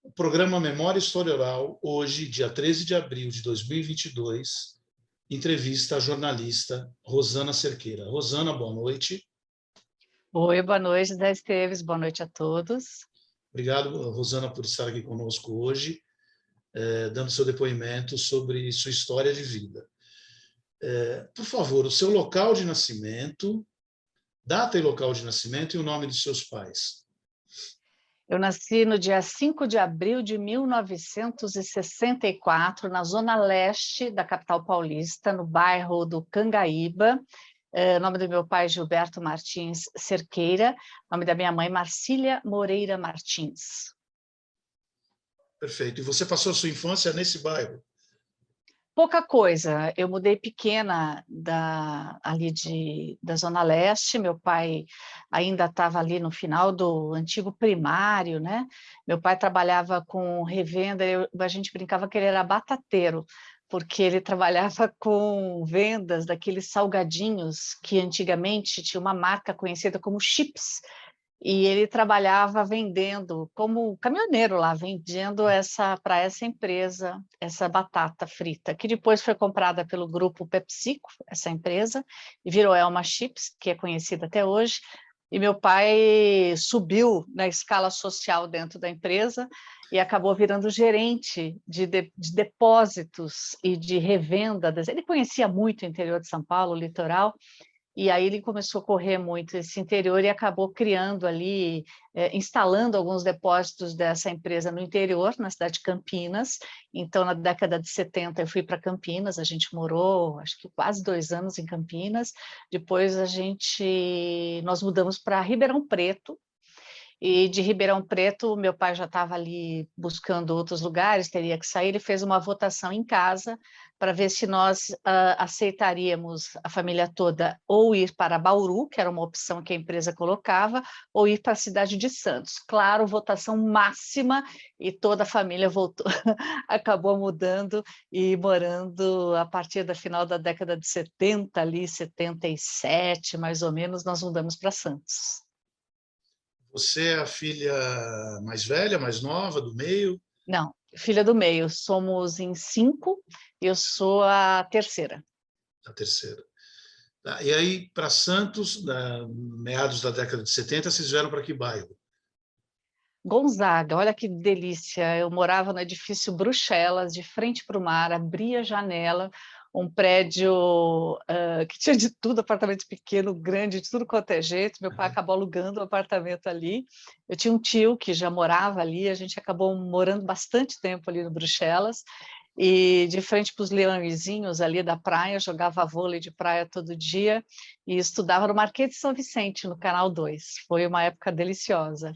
O programa Memória e História Oral, hoje, dia 13 de abril de 2022, entrevista a jornalista Rosana Cerqueira. Rosana, boa noite. Oi, boa noite, Zé Esteves, boa noite a todos. Obrigado, Rosana, por estar aqui conosco hoje, dando seu depoimento sobre sua história de vida. Por favor, o seu local de nascimento, data e local de nascimento e o nome dos seus pais. Eu nasci no dia 5 de abril de 1964, na zona leste da capital paulista, no bairro do Cangaíba. O nome do meu pai é Gilberto Martins Cerqueira, nome da minha mãe Marcília Moreira Martins. Perfeito. E você passou a sua infância nesse bairro? Pouca coisa, eu mudei pequena da Zona Leste, meu pai ainda estava ali no final do antigo primário, né? Meu pai trabalhava com revenda, a gente brincava que ele era batateiro, porque ele trabalhava com vendas daqueles salgadinhos que antigamente tinha uma marca conhecida como Chips, e ele trabalhava vendendo, como caminhoneiro lá, vendendo para essa empresa, essa batata frita, que depois foi comprada pelo grupo PepsiCo, essa empresa, e virou Elma Chips, que é conhecida até hoje. E meu pai subiu na escala social dentro da empresa e acabou virando gerente de depósitos e de revenda. Ele conhecia muito o interior de São Paulo, o litoral, e aí ele começou a correr muito esse interior e acabou criando ali, instalando alguns depósitos dessa empresa no interior, na cidade de Campinas. Então, na década de 70, eu fui para Campinas, a gente morou, acho que quase 2 anos em Campinas. Depois nós mudamos para Ribeirão Preto, e de Ribeirão Preto, meu pai já estava ali buscando outros lugares, teria que sair, ele fez uma votação em casa para ver se nós aceitaríamos, a família toda, ou ir para Bauru, que era uma opção que a empresa colocava, ou ir para a cidade de Santos. Claro, votação máxima, e toda a família voltou, acabou mudando e morando a partir da final da década de 70, ali, 77, mais ou menos, nós mudamos para Santos. Você é a filha mais velha, mais nova, do meio? Não, filha do meio. Somos em 5, eu sou a terceira. A terceira. Tá. E aí, para Santos, meados da década de 70, vocês vieram para que bairro? Gonzaga, olha que delícia. Eu morava no edifício Bruxelas, de frente para o mar, abria a janela, um prédio que tinha de tudo, apartamento pequeno, grande, de tudo quanto é jeito. Meu pai acabou alugando um apartamento ali. Eu tinha um tio que já morava ali, a gente acabou morando bastante tempo ali no Bruxelas, e de frente para os leõezinhos ali da praia, jogava vôlei de praia todo dia, e estudava no Marquês de São Vicente, no Canal 2. Foi uma época deliciosa.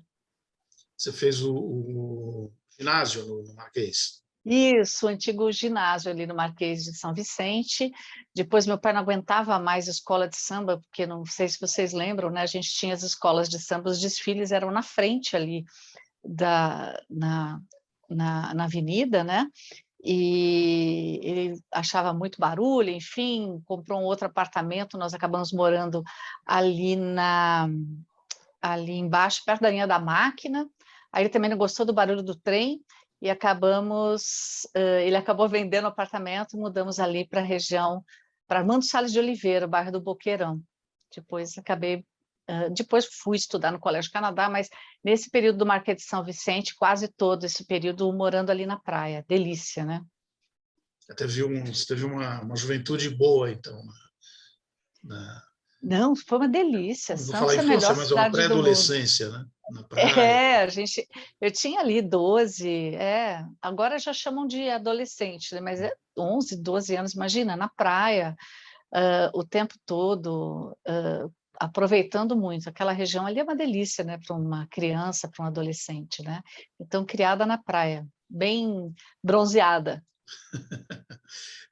Você fez o ginásio no Marquês? Isso, o antigo ginásio ali no Marquês de São Vicente. Depois meu pai não aguentava mais escola de samba, porque não sei se vocês lembram, né? A gente tinha as escolas de samba, os desfiles eram na frente ali na avenida, né? E ele achava muito barulho, enfim, comprou um outro apartamento, nós acabamos morando ali ali embaixo, perto da linha da máquina. Aí ele também não gostou do barulho do trem e ele acabou vendendo o apartamento, mudamos ali para a região, para Armando Salles de Oliveira, o bairro do Boqueirão. Depois fui estudar no Colégio Canadá, mas nesse período do Marquês de São Vicente, quase todo esse período morando ali na praia. Delícia, né? Você teve uma juventude boa, então. Não, foi uma delícia. Não vou falar Santos é a melhor infância, mas é uma cidade do mundo. pré-adolescência, né? Na praia. Eu tinha ali 12, agora já chamam de adolescente, né? Mas 11, 12 anos, imagina, na praia, o tempo todo, aproveitando muito. Aquela região ali é uma delícia, né, para uma criança, para um adolescente, né? Então, criada na praia, bem bronzeada.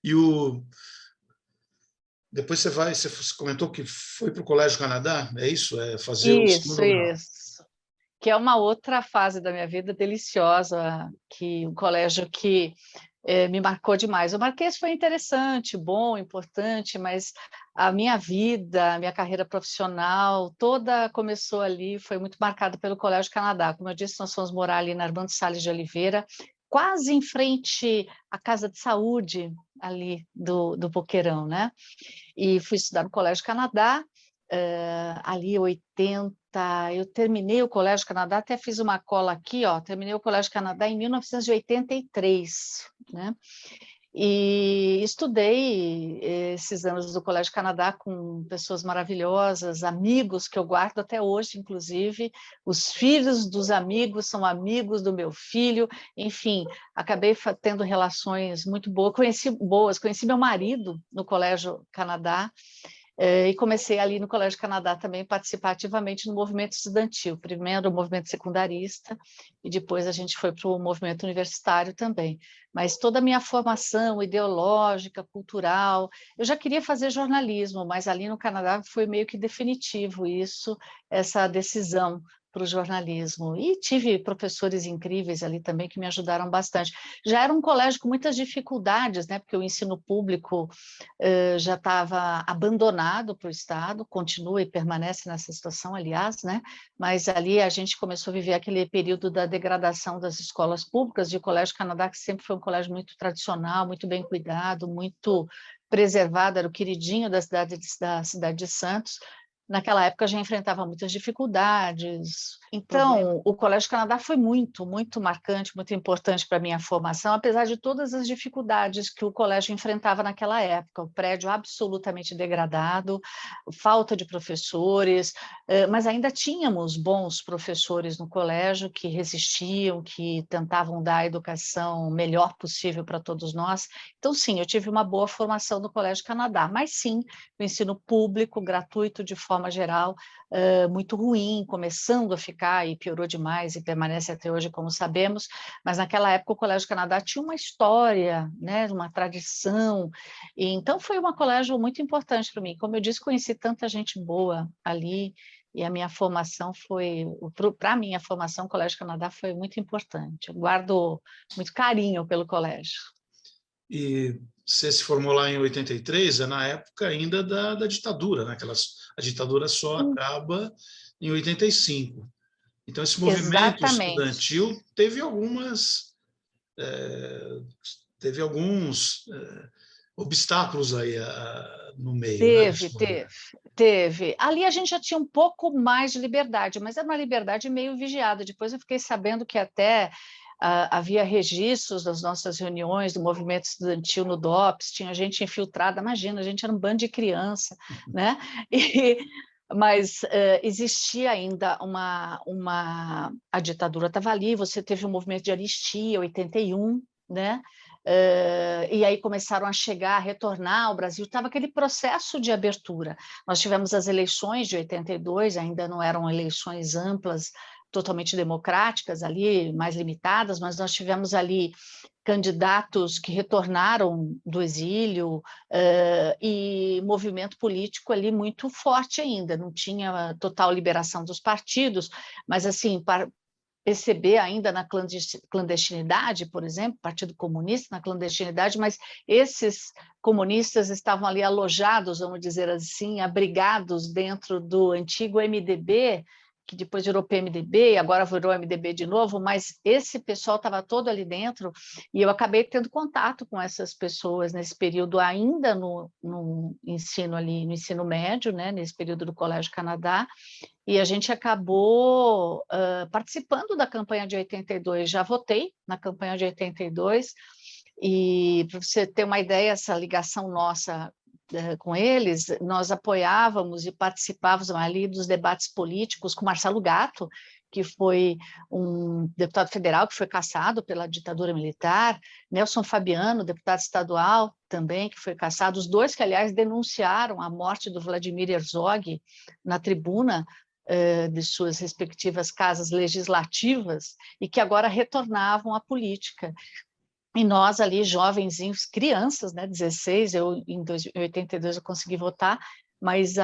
E depois você comentou que foi para o Colégio Canadá, é isso? É fazer o segundo grau. Isso. Que é uma outra fase da minha vida deliciosa, um colégio que me marcou demais. O Marquês foi interessante, bom, importante, mas a minha vida, a minha carreira profissional, toda começou ali, foi muito marcada pelo Colégio Canadá. Como eu disse, nós fomos morar ali na Armando Salles de Oliveira, quase em frente à Casa de Saúde, ali do Boqueirão, né? E fui estudar no Colégio Canadá, ali 80, eu terminei o Colégio Canadá, até fiz uma cola aqui, ó, terminei o Colégio Canadá em 1983, né? E estudei esses anos do Colégio Canadá com pessoas maravilhosas, amigos que eu guardo até hoje, inclusive, os filhos dos amigos são amigos do meu filho, enfim, acabei tendo relações muito boas, conheci meu marido no Colégio Canadá, e comecei ali no Colégio Canadá também participar ativamente no movimento estudantil, primeiro o movimento secundarista e depois a gente foi para o movimento universitário também. Mas toda a minha formação ideológica, cultural, eu já queria fazer jornalismo, mas ali no Canadá foi meio que definitivo isso, essa decisão para o jornalismo. E tive professores incríveis ali também que me ajudaram bastante. Já era um colégio com muitas dificuldades, né? Porque o ensino público já estava abandonado para o Estado, continua e permanece nessa situação, aliás, né? Mas ali a gente começou a viver aquele período da degradação das escolas públicas, e o Colégio Canadá, que sempre foi um colégio muito tradicional, muito bem cuidado, muito preservado, era o queridinho da cidade de Santos. Naquela época já enfrentava muitas dificuldades. Então, o Colégio Canadá foi muito, muito marcante, muito importante para a minha formação, apesar de todas as dificuldades que o colégio enfrentava naquela época. O prédio absolutamente degradado, falta de professores, mas ainda tínhamos bons professores no colégio que resistiam, que tentavam dar a educação melhor possível para todos nós. Então, sim, eu tive uma boa formação no Colégio Canadá, mas sim, o ensino público, gratuito, de forma geral, muito ruim, começando a ficar, e piorou demais, e permanece até hoje, como sabemos, mas naquela época o Colégio Canadá tinha uma história, né, uma tradição, e então foi um colégio muito importante para mim. Como eu disse, conheci tanta gente boa ali, e a minha formação foi, para a minha formação, o Colégio Canadá foi muito importante. Eu guardo muito carinho pelo colégio. E você se formou lá em 83, na época ainda da ditadura, né? A ditadura só acaba em 85. Então, esse movimento Exatamente. estudantil teve alguns obstáculos aí no meio, né, da história. Teve. Ali a gente já tinha um pouco mais de liberdade, mas era uma liberdade meio vigiada. Depois eu fiquei sabendo que até havia registros das nossas reuniões do movimento estudantil no DOPS, tinha gente infiltrada, imagina, a gente era um bando de criança, né? Mas existia ainda a ditadura estava ali, você teve um movimento de anistia, 81, né? E aí começaram a chegar, a retornar ao Brasil, estava aquele processo de abertura. Nós tivemos as eleições de 82, ainda não eram eleições amplas, totalmente democráticas ali, mais limitadas, mas nós tivemos ali candidatos que retornaram do exílio e movimento político ali muito forte ainda, não tinha total liberação dos partidos, mas assim, PCB ainda na clandestinidade, por exemplo, Partido Comunista na clandestinidade, mas esses comunistas estavam ali alojados, vamos dizer assim, abrigados dentro do antigo MDB, que depois virou PMDB e agora virou MDB de novo, mas esse pessoal estava todo ali dentro e eu acabei tendo contato com essas pessoas nesse período ainda no ensino ali, no ensino médio, né, nesse período do Colégio Canadá, e a gente acabou participando da campanha de 82, já votei na campanha de 82, e para você ter uma ideia, essa ligação nossa com eles, nós apoiávamos e participávamos ali dos debates políticos com Marcelo Gatto, que foi um deputado federal que foi cassado pela ditadura militar, Nelson Fabiano, deputado estadual também, que foi cassado, os dois que, aliás, denunciaram a morte do Vladimir Herzog na tribuna de suas respectivas casas legislativas e que agora retornavam à política. E nós ali, jovenzinhos, crianças, né, 16, em 82 eu consegui votar, mas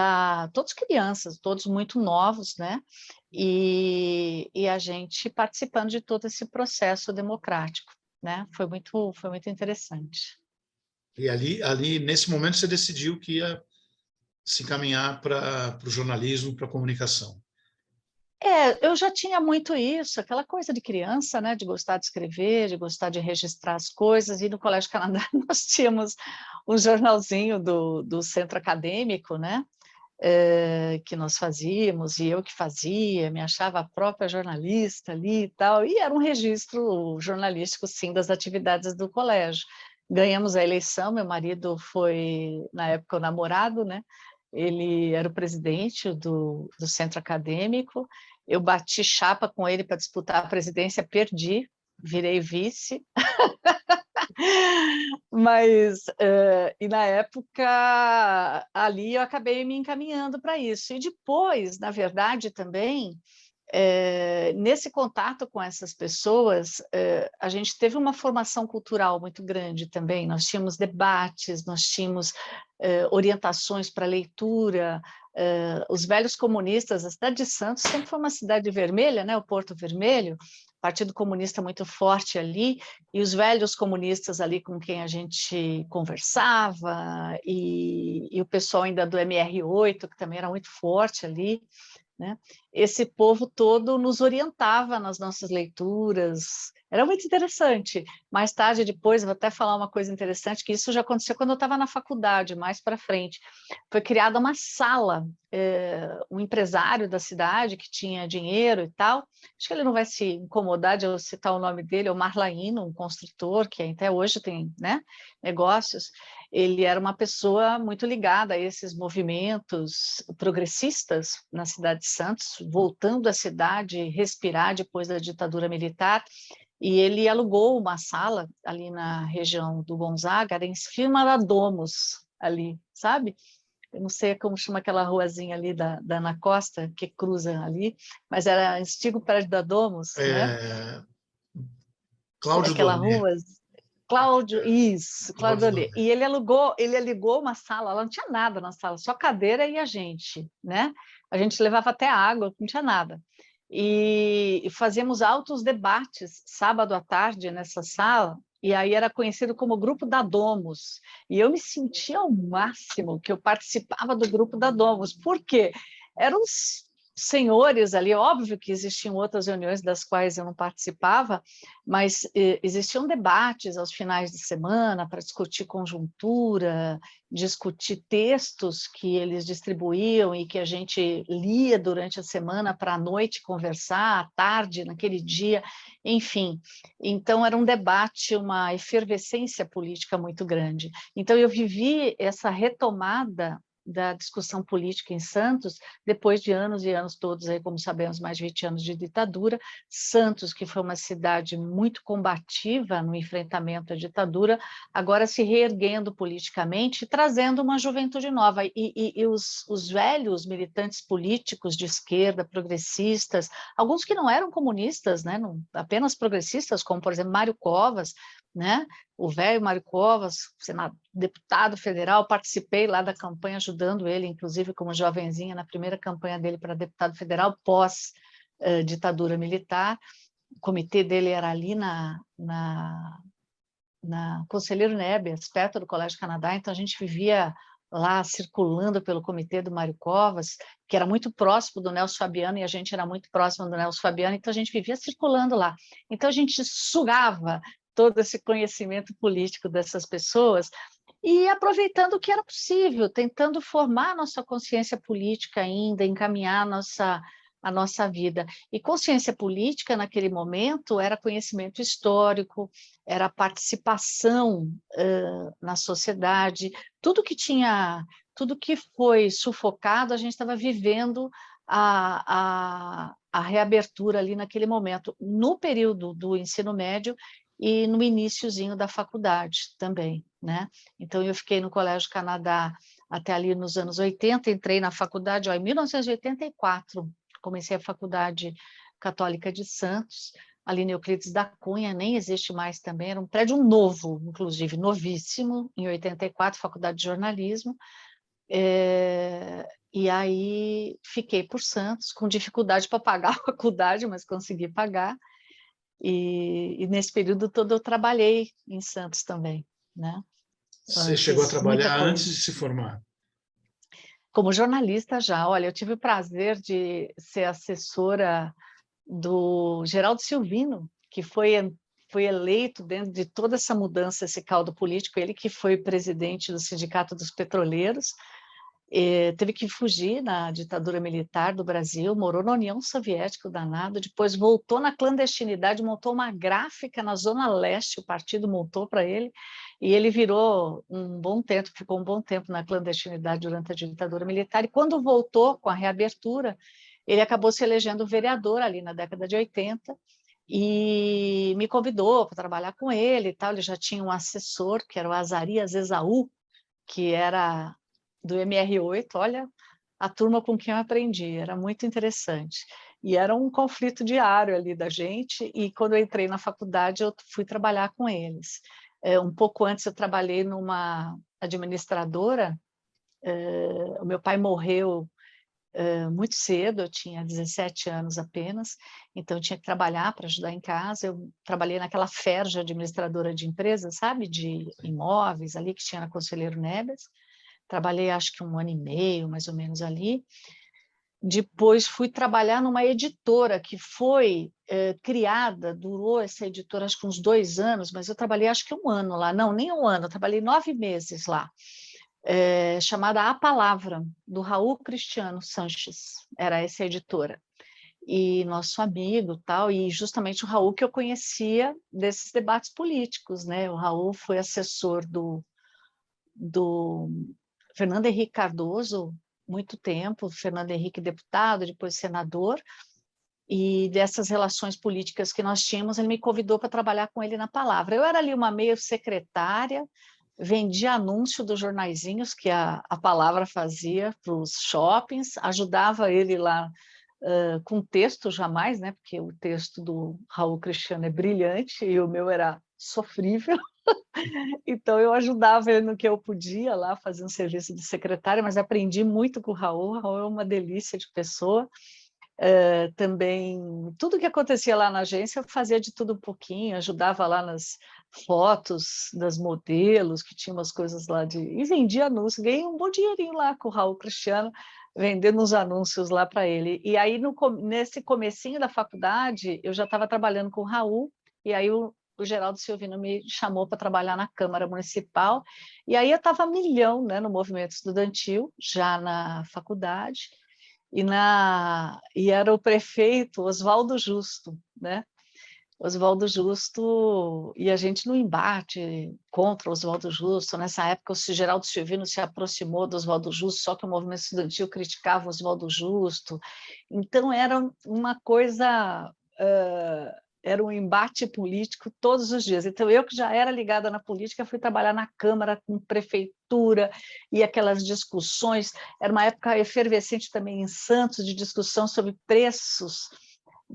todos crianças, todos muito novos, né, e a gente participando de todo esse processo democrático. né? Foi muito interessante. E ali, nesse momento, você decidiu que ia se encaminhar para o jornalismo, para a comunicação. Eu já tinha muito isso, aquela coisa de criança, né, de gostar de escrever, de gostar de registrar as coisas, e no Colégio Canadá nós tínhamos um jornalzinho do centro acadêmico, né, que nós fazíamos, e eu que fazia, me achava a própria jornalista ali e tal, e era um registro jornalístico, sim, das atividades do colégio. Ganhamos a eleição, meu marido foi, na época, o namorado, né, ele era o presidente do centro acadêmico, eu bati chapa com ele para disputar a presidência, perdi, virei vice, mas, e na época, ali eu acabei me encaminhando para isso. E depois, na verdade, também, nesse contato com essas pessoas, a gente teve uma formação cultural muito grande também. Nós tínhamos debates, nós tínhamos orientações para leitura. Os velhos comunistas, a cidade de Santos sempre foi uma cidade vermelha, né? O Porto Vermelho, Partido Comunista muito forte ali, e os velhos comunistas ali com quem a gente conversava, e o pessoal ainda do MR8, que também era muito forte ali, né? Esse povo todo nos orientava nas nossas leituras, era muito interessante. Mais tarde, depois, vou até falar uma coisa interessante, que isso já aconteceu quando eu estava na faculdade, mais para frente. Foi criada uma sala, um empresário da cidade que tinha dinheiro e tal, acho que ele não vai se incomodar de eu citar o nome dele, é o Marlaino, um construtor que até hoje tem, né, negócios. Ele era uma pessoa muito ligada a esses movimentos progressistas na cidade de Santos, voltando à cidade respirar depois da ditadura militar, e ele alugou uma sala ali na região do Gonzaga, era em cima da Domus, ali, sabe? Eu não sei como chama aquela ruazinha ali da Ana Costa, que cruza ali, mas era antigo prédio da Domus, né? Cláudio Aquela Dornier. rua, Cláudio, isso, Cláudio Cláudio Donê. Dornier. E ele alugou uma sala, lá não tinha nada na sala, só cadeira e a gente, né? A gente levava até água, não tinha nada. E fazíamos altos debates sábado à tarde nessa sala, e aí era conhecido como Grupo da Domus. E eu me sentia ao máximo que eu participava do Grupo da Domus. Por quê? Eram os senhores ali, óbvio que existiam outras reuniões das quais eu não participava, mas existiam debates aos finais de semana para discutir conjuntura, discutir textos que eles distribuíam e que a gente lia durante a semana para à noite conversar, à tarde, naquele dia, enfim. Então, era um debate, uma efervescência política muito grande. Então, eu vivi essa retomada da discussão política em Santos, depois de anos e anos todos, aí, como sabemos, mais de 20 anos de ditadura. Santos, que foi uma cidade muito combativa no enfrentamento à ditadura, agora se reerguendo politicamente, trazendo uma juventude nova. E os velhos militantes políticos de esquerda, progressistas, alguns que não eram comunistas, né, não, apenas progressistas, como, por exemplo, Mário Covas, né, o velho Mário Covas, deputado federal, participei lá da campanha, ajudando ele, inclusive como jovenzinha, na primeira campanha dele para deputado federal, pós-ditadura militar. O comitê dele era ali na Conselheiro Nebias, perto do Colégio Canadá, então a gente vivia lá circulando pelo comitê do Mário Covas, que era muito próximo do Nelson Fabiano, e a gente era muito próximo do Nelson Fabiano, então a gente vivia circulando lá. Então a gente sugava todo esse conhecimento político dessas pessoas e aproveitando o que era possível, tentando formar a nossa consciência política ainda, encaminhar a nossa vida. E consciência política, naquele momento, era conhecimento histórico, era participação na sociedade, tudo que foi sufocado, a gente estava vivendo a reabertura ali naquele momento, no período do ensino médio e no iniciozinho da faculdade também, né? Então, eu fiquei no Colégio Canadá até ali nos anos 80, entrei na faculdade em 1984, comecei a Faculdade Católica de Santos, ali na Euclides da Cunha, nem existe mais também, era um prédio novo, inclusive, novíssimo, em 84, Faculdade de Jornalismo, e aí fiquei por Santos, com dificuldade para pagar a faculdade, mas consegui pagar, E nesse período todo eu trabalhei em Santos também, né? Você chegou a Fiz muita trabalhar antes coisa. de se formar? Como jornalista já, olha, eu tive o prazer de ser assessora do Geraldo Silvino, que foi eleito dentro de toda essa mudança, esse caldo político, ele que foi presidente do Sindicato dos Petroleiros, teve que fugir na ditadura militar do Brasil, morou na União Soviética, o danado, depois voltou na clandestinidade, montou uma gráfica na Zona Leste, o partido montou para ele, e ele virou um bom tempo, ficou um bom tempo na clandestinidade durante a ditadura militar, e quando voltou com a reabertura, ele acabou se elegendo vereador ali na década de 80, e me convidou para trabalhar com ele e tal. Ele já tinha um assessor, que era o Azarias Esaú, que era do MR8, olha, a turma com quem eu aprendi, era muito interessante. E era um conflito diário ali da gente, e quando eu entrei na faculdade, eu fui trabalhar com eles. Um pouco antes eu trabalhei numa administradora, o meu pai morreu muito cedo, eu tinha 17 anos apenas, então eu tinha que trabalhar para ajudar em casa. Eu trabalhei naquela Ferja administradora de empresas, sabe, de imóveis ali que tinha na Conselheiro Neves. Trabalhei acho que 1 ano e meio, mais ou menos ali. Depois fui trabalhar numa editora que foi criada, durou essa editora acho que uns 2 anos, mas eu trabalhei acho que 1 ano lá, não, nem 1 ano, eu trabalhei 9 meses lá. Chamada A Palavra, do Raul Cristiano Sanches, era essa editora. E nosso amigo, tal, e justamente o Raul que eu conhecia desses debates políticos, né? O Raul foi assessor do Fernando Henrique Cardoso, muito tempo, Fernando Henrique deputado, depois senador, e dessas relações políticas que nós tínhamos, ele me convidou para trabalhar com ele na Palavra. Eu era ali uma meio secretária, vendia anúncio dos jornaizinhos que a Palavra fazia para os shoppings, ajudava ele lá com texto jamais, né? Porque o texto do Raul Cristiano é brilhante e o meu era sofrível. Então eu ajudava ele no que eu podia lá, fazer um serviço de secretária, mas aprendi muito com o Raul. O Raul é uma delícia de pessoa. Também tudo que acontecia lá na agência eu fazia de tudo um pouquinho, ajudava lá nas fotos das modelos, que tinha umas coisas lá e vendia anúncios, ganhei um bom dinheirinho lá com o Raul Cristiano, vendendo uns anúncios lá para ele. E aí nesse comecinho da faculdade eu já estava trabalhando com o Raul, e aí o Geraldo Silvino me chamou para trabalhar na Câmara Municipal, e aí eu estava milhão, né, no movimento estudantil, já na faculdade, e era o prefeito Oswaldo Justo, né? Oswaldo Justo, e a gente no embate contra Oswaldo Justo. Nessa época, o Geraldo Silvino se aproximou do Oswaldo Justo, só que o movimento estudantil criticava o Oswaldo Justo. Então, era uma coisa... era um embate político todos os dias. Então, eu que já era ligada na política, fui trabalhar na Câmara, com prefeitura, e aquelas discussões. Era uma época efervescente também em Santos, de discussão sobre preços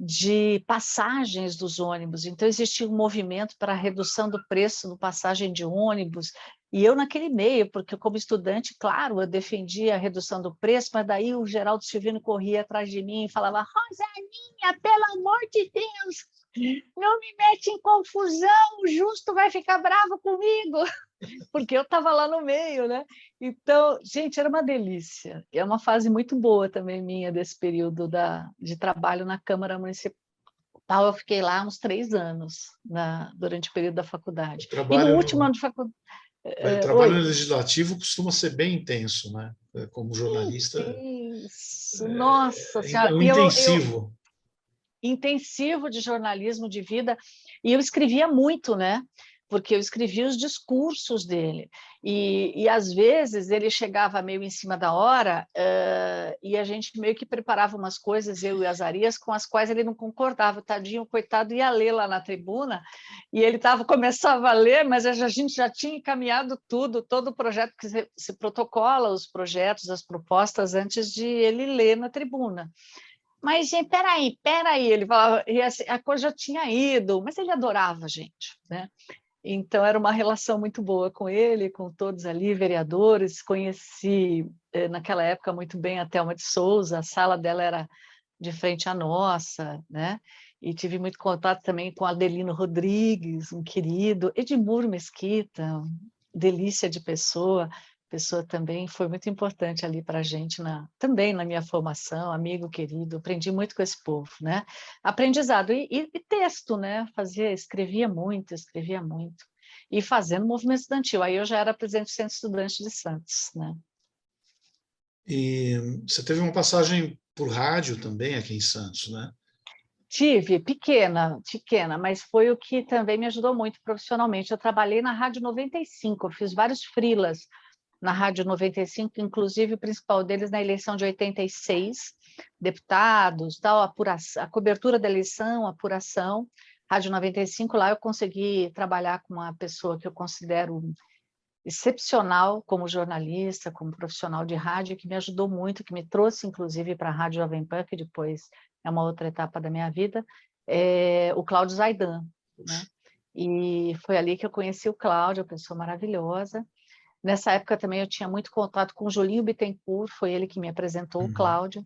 de passagens dos ônibus. Então, existia um movimento para a redução do preço da passagem de ônibus, e eu naquele meio, porque como estudante, claro, eu defendia a redução do preço, mas daí o Geraldo Silvino corria atrás de mim e falava: Rosaninha, pelo amor de Deus, não me mete em confusão, o Justo vai ficar bravo comigo, porque eu estava lá no meio, né? Então, gente, era uma delícia. É uma fase muito boa também minha desse período de trabalho na Câmara Municipal. Eu fiquei lá uns 3 anos durante o período da faculdade. E no último ano de faculdade... O trabalho legislativo costuma ser bem intenso, né? Como jornalista. Isso, nossa É Senhora. um intensivo. Intensivo de jornalismo de vida, e eu escrevia muito, né? Porque eu escrevia os discursos dele, e às vezes ele chegava meio em cima da hora, e a gente meio que preparava umas coisas, eu e Azarias, com as quais ele não concordava. Tadinho, coitado, ia ler lá na tribuna, e ele começava a ler, mas a gente já tinha encaminhado todo o projeto, que se protocola os projetos, as propostas, antes de ele ler na tribuna. Mas, gente, peraí, ele falava, e assim, a coisa já tinha ido, mas ele adorava a gente, né? Então, era uma relação muito boa com ele, com todos ali, vereadores. Conheci, naquela época, muito bem a Thelma de Souza, a sala dela era de frente à nossa, né? e tive muito contato também com Adelino Rodrigues, um querido, Edmur Mesquita, delícia de pessoa, pessoa também foi muito importante ali para a gente, também na minha formação, amigo querido, aprendi muito com esse povo, né? Aprendizado e texto, né? Escrevia muito, e fazendo movimento estudantil, aí eu já era presidente do Centro Estudante de Santos, né? E você teve uma passagem por rádio também aqui em Santos, né? Tive, pequena, mas foi o que também me ajudou muito profissionalmente. Eu trabalhei na Rádio 95, eu fiz vários freelas na Rádio 95, inclusive o principal deles na eleição de 86, deputados, tal, apuração, a cobertura da eleição, apuração. Rádio 95, lá eu consegui trabalhar com uma pessoa que eu considero excepcional como jornalista, como profissional de rádio, que me ajudou muito, que me trouxe, inclusive, para a Rádio Jovem Pan, que depois é uma outra etapa da minha vida, o Cláudio Zaidan, né? E foi ali que eu conheci o Cláudio, uma pessoa maravilhosa. Nessa época também eu tinha muito contato com o Julinho Bittencourt, foi ele que me apresentou o Cláudio,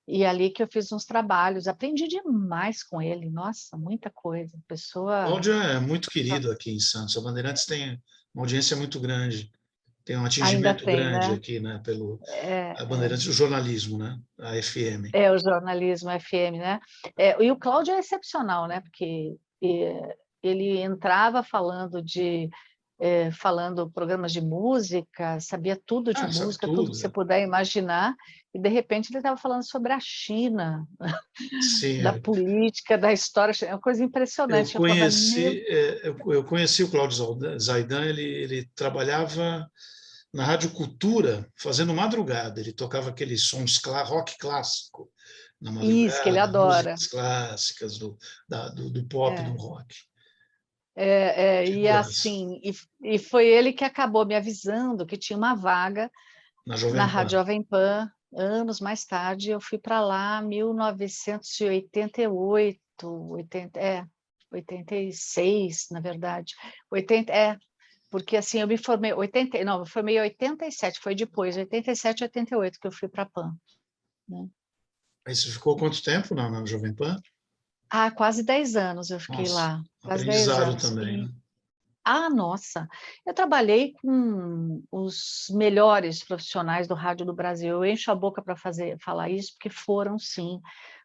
e ali que eu fiz uns trabalhos, aprendi demais com ele, nossa, muita coisa. Cláudio é muito querido aqui em Santos, a Bandeirantes tem uma audiência muito grande, tem um Ainda atingimento tem, grande né? aqui, né, pelo É, a Bandeirantes, o jornalismo, né, a FM. o jornalismo FM, né? E o Cláudio é excepcional, né? Porque ele entrava falando programas de música, sabia tudo de Sabe música, tudo que tudo. você puder imaginar, e de repente ele estava falando sobre a China, Sim, da política, da história, é uma coisa impressionante. Eu falava, meu... eu conheci o Cláudio Zaidan, ele trabalhava na Rádio Cultura, fazendo madrugada. Ele tocava aqueles sons rock clássico na Isso, que ele madrugada, adora. músicas clássicas do pop, do rock. E Figuraça. assim, e foi ele que acabou me avisando que tinha uma vaga Na na Jovem Rádio Pan. Jovem Pan. Anos mais tarde, eu fui para lá, 1988, 86, na verdade. 80, porque assim, eu me formei, eu formei em 87, foi depois, 87, 88 que eu fui para a PAN. Né? Aí você ficou quanto tempo na Jovem Pan? Quase 10 anos eu fiquei Nossa, lá, quase 10 aprendizado anos. também, né? Nossa, eu trabalhei com os melhores profissionais do rádio do Brasil. Eu encho a boca para falar isso, porque foram, sim,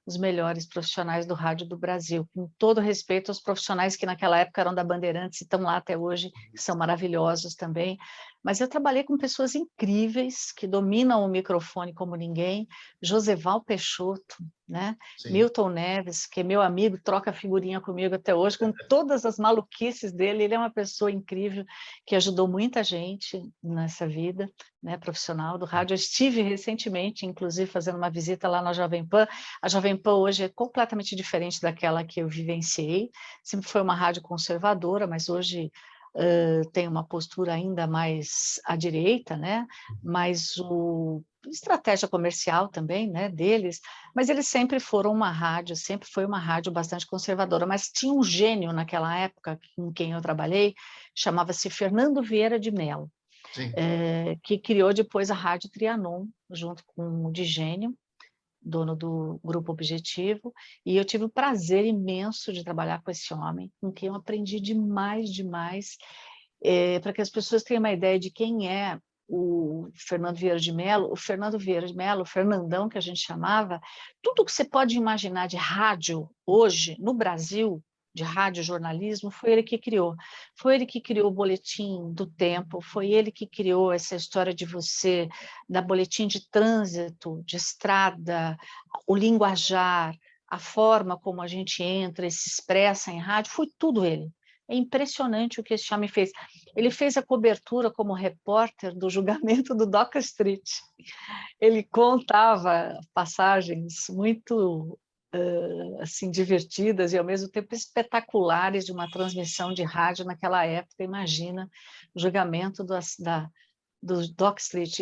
os melhores profissionais do rádio do Brasil. Com todo respeito aos profissionais que naquela época eram da Bandeirantes e estão lá até hoje, que são maravilhosos também. Mas eu trabalhei com pessoas incríveis, que dominam o microfone como ninguém. Joseval Peixoto, né? Sim. Milton Neves, que é meu amigo, troca figurinha comigo até hoje, com todas as maluquices dele. Ele é uma pessoa incrível, que ajudou muita gente nessa vida, né, profissional do rádio. Eu estive recentemente, inclusive, fazendo uma visita lá na Jovem Pan. A Jovem Pan hoje é completamente diferente daquela que eu vivenciei. Sempre foi uma rádio conservadora, mas hoje tem uma postura ainda mais à direita, né? Mas estratégia comercial também, né, deles, mas eles sempre foram uma rádio, sempre foi uma rádio bastante conservadora, mas tinha um gênio naquela época com quem eu trabalhei, chamava-se Fernando Vieira de Mello, Sim. que criou depois a Rádio Trianon, junto com o Digênio, dono do Grupo Objetivo, e eu tive o prazer imenso de trabalhar com esse homem, com quem eu aprendi demais, para que as pessoas tenham uma ideia de quem é o Fernando Vieira de Mello. O Fernando Vieira de Mello, o Fernandão, que a gente chamava, tudo que você pode imaginar de rádio hoje, no Brasil, de rádio jornalismo, foi ele que criou. Foi ele que criou o Boletim do Tempo, foi ele que criou essa história de você, da boletim de trânsito, de estrada, o linguajar, a forma como a gente entra e se expressa em rádio, foi tudo ele. É impressionante o que esse homem fez. Ele fez a cobertura como repórter do julgamento do Doca Street. Ele contava passagens muito assim divertidas e ao mesmo tempo espetaculares de uma transmissão de rádio naquela época. Imagina o julgamento do Dock Street,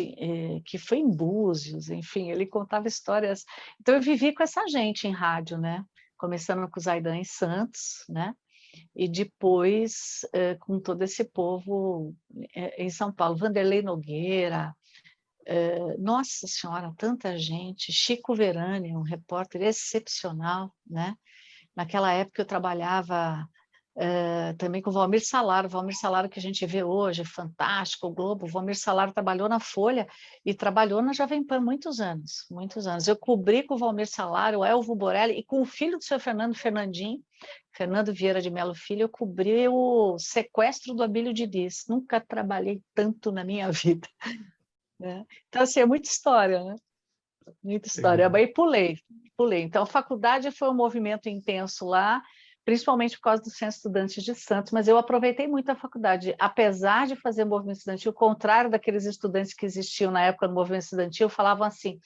que foi em Búzios, enfim, ele contava histórias. Então eu vivi com essa gente em rádio, né? Começando com o Zaidan em Santos, né? E depois com todo esse povo em São Paulo, Vanderlei Nogueira, nossa senhora, tanta gente, Chico Verani, um repórter excepcional, né? Naquela época eu trabalhava também com o Valmir Salaro, que a gente vê hoje, fantástico, o Globo. O Valmir Salaro trabalhou na Folha e trabalhou na Jovem Pan muitos anos, muitos anos. Eu cobri com o Valmir Salaro, o Elvo Borelli, e com o filho do seu Fernando Vieira de Melo Filho, eu cobri o sequestro do Abílio Diniz. Nunca trabalhei tanto na minha vida, né? Então, assim, é muita história, né? Muita história. Legal. Aí pulei. Então, a faculdade foi um movimento intenso lá, principalmente por causa do Centro Estudantes de Santos, mas eu aproveitei muito a faculdade. Apesar de fazer movimento estudantil, ao contrário daqueles estudantes que existiam na época do movimento estudantil, falavam assim,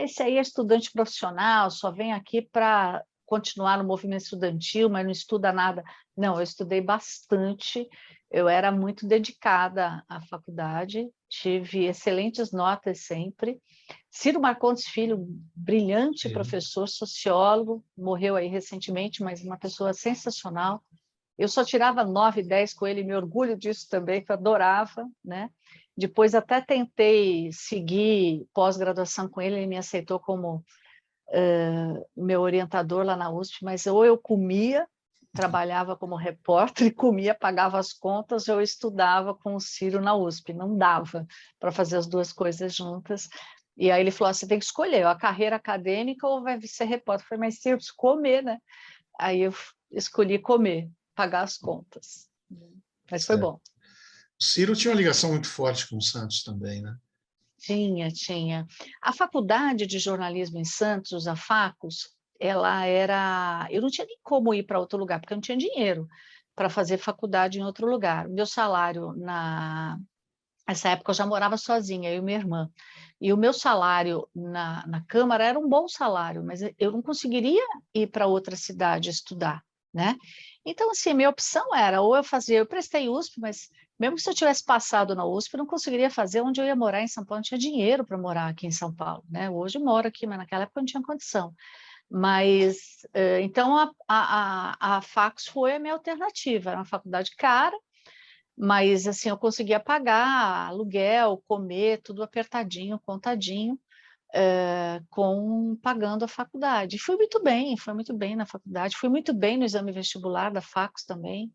esse aí é estudante profissional, só vem aqui para continuar no movimento estudantil, mas não estuda nada. Não, eu estudei bastante, eu era muito dedicada à faculdade, tive excelentes notas sempre. Ciro Marcondes Filho, brilhante professor, sociólogo, morreu aí recentemente, mas uma pessoa sensacional. Eu só tirava 9, 10 com ele, me orgulho disso também, que eu adorava, né? Depois até tentei seguir pós-graduação com ele, ele me aceitou como meu orientador lá na USP, mas ou eu comia, trabalhava como repórter e comia, pagava as contas, ou eu estudava com o Ciro na USP. Não dava para fazer as duas coisas juntas. E aí ele falou, você tem que escolher a carreira acadêmica ou vai ser repórter. Eu falei, mas Ciro, eu preciso comer, né? Aí eu escolhi comer, pagar as contas. Mas foi Certo. bom. O Ciro tinha uma ligação muito forte com o Santos também, né? Tinha. A faculdade de jornalismo em Santos, a Facus, ela era... Eu não tinha nem como ir para outro lugar, porque eu não tinha dinheiro para fazer faculdade em outro lugar. O meu salário, nessa época, eu já morava sozinha, eu e minha irmã. E o meu salário na Câmara era um bom salário, mas eu não conseguiria ir para outra cidade estudar, né? Então, assim, minha opção era, ou eu fazia... Eu prestei USP, mas mesmo se eu tivesse passado na USP, eu não conseguiria fazer onde eu ia morar em São Paulo, não tinha dinheiro para morar aqui em São Paulo, né? Hoje eu moro aqui, mas naquela época eu não tinha condição. Mas, então, a Facus foi a minha alternativa, era uma faculdade cara, mas, assim, eu conseguia pagar aluguel, comer, tudo apertadinho, contadinho, pagando a faculdade. Fui muito bem na faculdade, fui muito bem no exame vestibular da Facus também,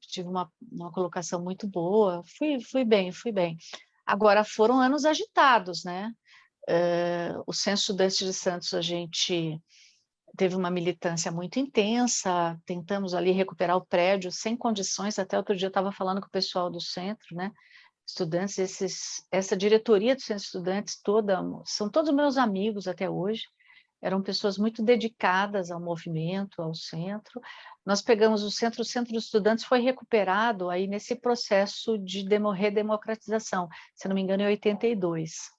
tive uma colocação muito boa, fui bem. Agora, foram anos agitados, né? O Centro Estudantes de Santos, a gente teve uma militância muito intensa, tentamos ali recuperar o prédio sem condições, até outro dia eu estava falando com o pessoal do centro, né? Estudantes, essa diretoria do Centro Estudantes toda, são todos meus amigos até hoje, eram pessoas muito dedicadas ao movimento, ao centro. Nós pegamos o centro dos estudantes foi recuperado aí nesse processo de redemocratização, se não me engano, em 82.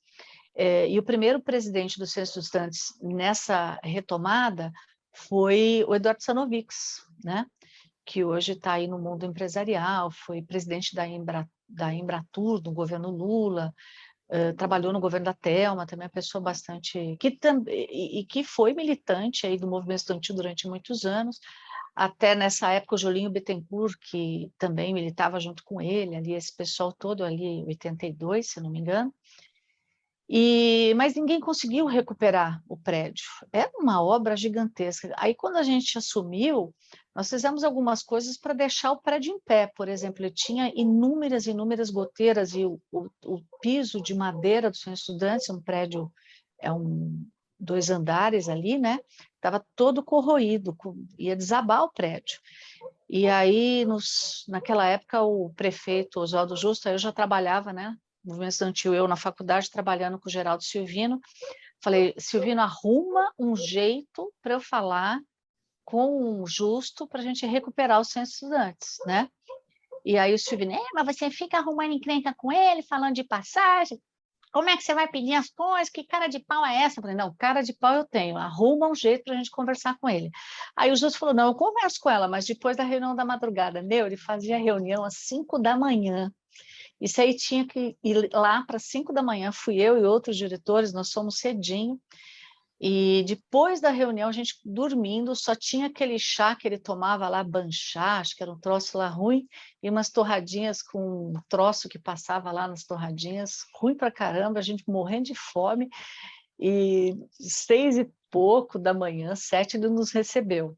E o primeiro presidente do Centro dos Estudantes nessa retomada foi o Eduardo Sanovics, né? Que hoje está aí no mundo empresarial, foi presidente da Embratur, do governo Lula, trabalhou no governo da Telma, também é uma pessoa bastante... que foi militante aí do movimento estudantil durante muitos anos, até nessa época o Jolinho Bittencourt, que também militava junto com ele, ali esse pessoal todo ali, em 82, se não me engano, mas ninguém conseguiu recuperar o prédio. Era uma obra gigantesca. Aí, quando a gente assumiu, nós fizemos algumas coisas para deixar o prédio em pé. Por exemplo, ele tinha inúmeras goteiras e o piso de madeira do Centro Estudantes, um prédio, 2 andares ali, né? Estava todo corroído, ia desabar o prédio. E aí, naquela época, o prefeito Oswaldo Justo, aí eu já trabalhava, né? Movimento Estudantil, eu na faculdade, trabalhando com o Geraldo Silvino, falei, Silvino, arruma um jeito para eu falar com o Justo para a gente recuperar os centros estudantes, né? E aí o Silvino, mas você fica arrumando encrenca com ele, falando de passagem, como é que você vai pedir as coisas? Que cara de pau é essa? Eu falei, não, cara de pau eu tenho, arruma um jeito para a gente conversar com ele. Aí o Justo falou, não, eu converso com ela, mas depois da reunião da madrugada. Ele fazia reunião às 5 da manhã, isso aí tinha que ir lá para 5 da manhã, fui eu e outros diretores, nós fomos cedinho, e depois da reunião, a gente dormindo, só tinha aquele chá que ele tomava lá, banchá, acho que era um troço lá ruim, e umas torradinhas com um troço que passava lá nas torradinhas, ruim pra caramba, a gente morrendo de fome, e 6 e pouco da manhã, 7, ele nos recebeu.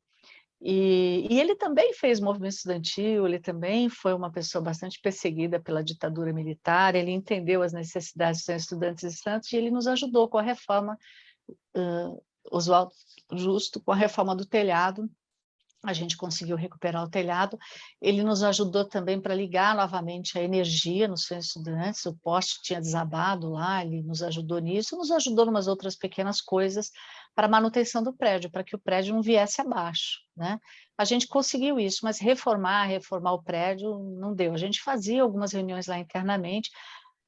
E ele também fez movimento estudantil, ele também foi uma pessoa bastante perseguida pela ditadura militar, ele entendeu as necessidades dos estudantes de Santos e ele nos ajudou com a reforma, Oswaldo Justo, com a reforma do telhado. A gente conseguiu recuperar o telhado. Ele nos ajudou também para ligar novamente a energia nos centros estudantes, o poste tinha desabado lá, ele nos ajudou nisso, nos ajudou em umas outras pequenas coisas para a manutenção do prédio, para que o prédio não viesse abaixo, né? A gente conseguiu isso, mas reformar o prédio não deu. A gente fazia algumas reuniões lá internamente,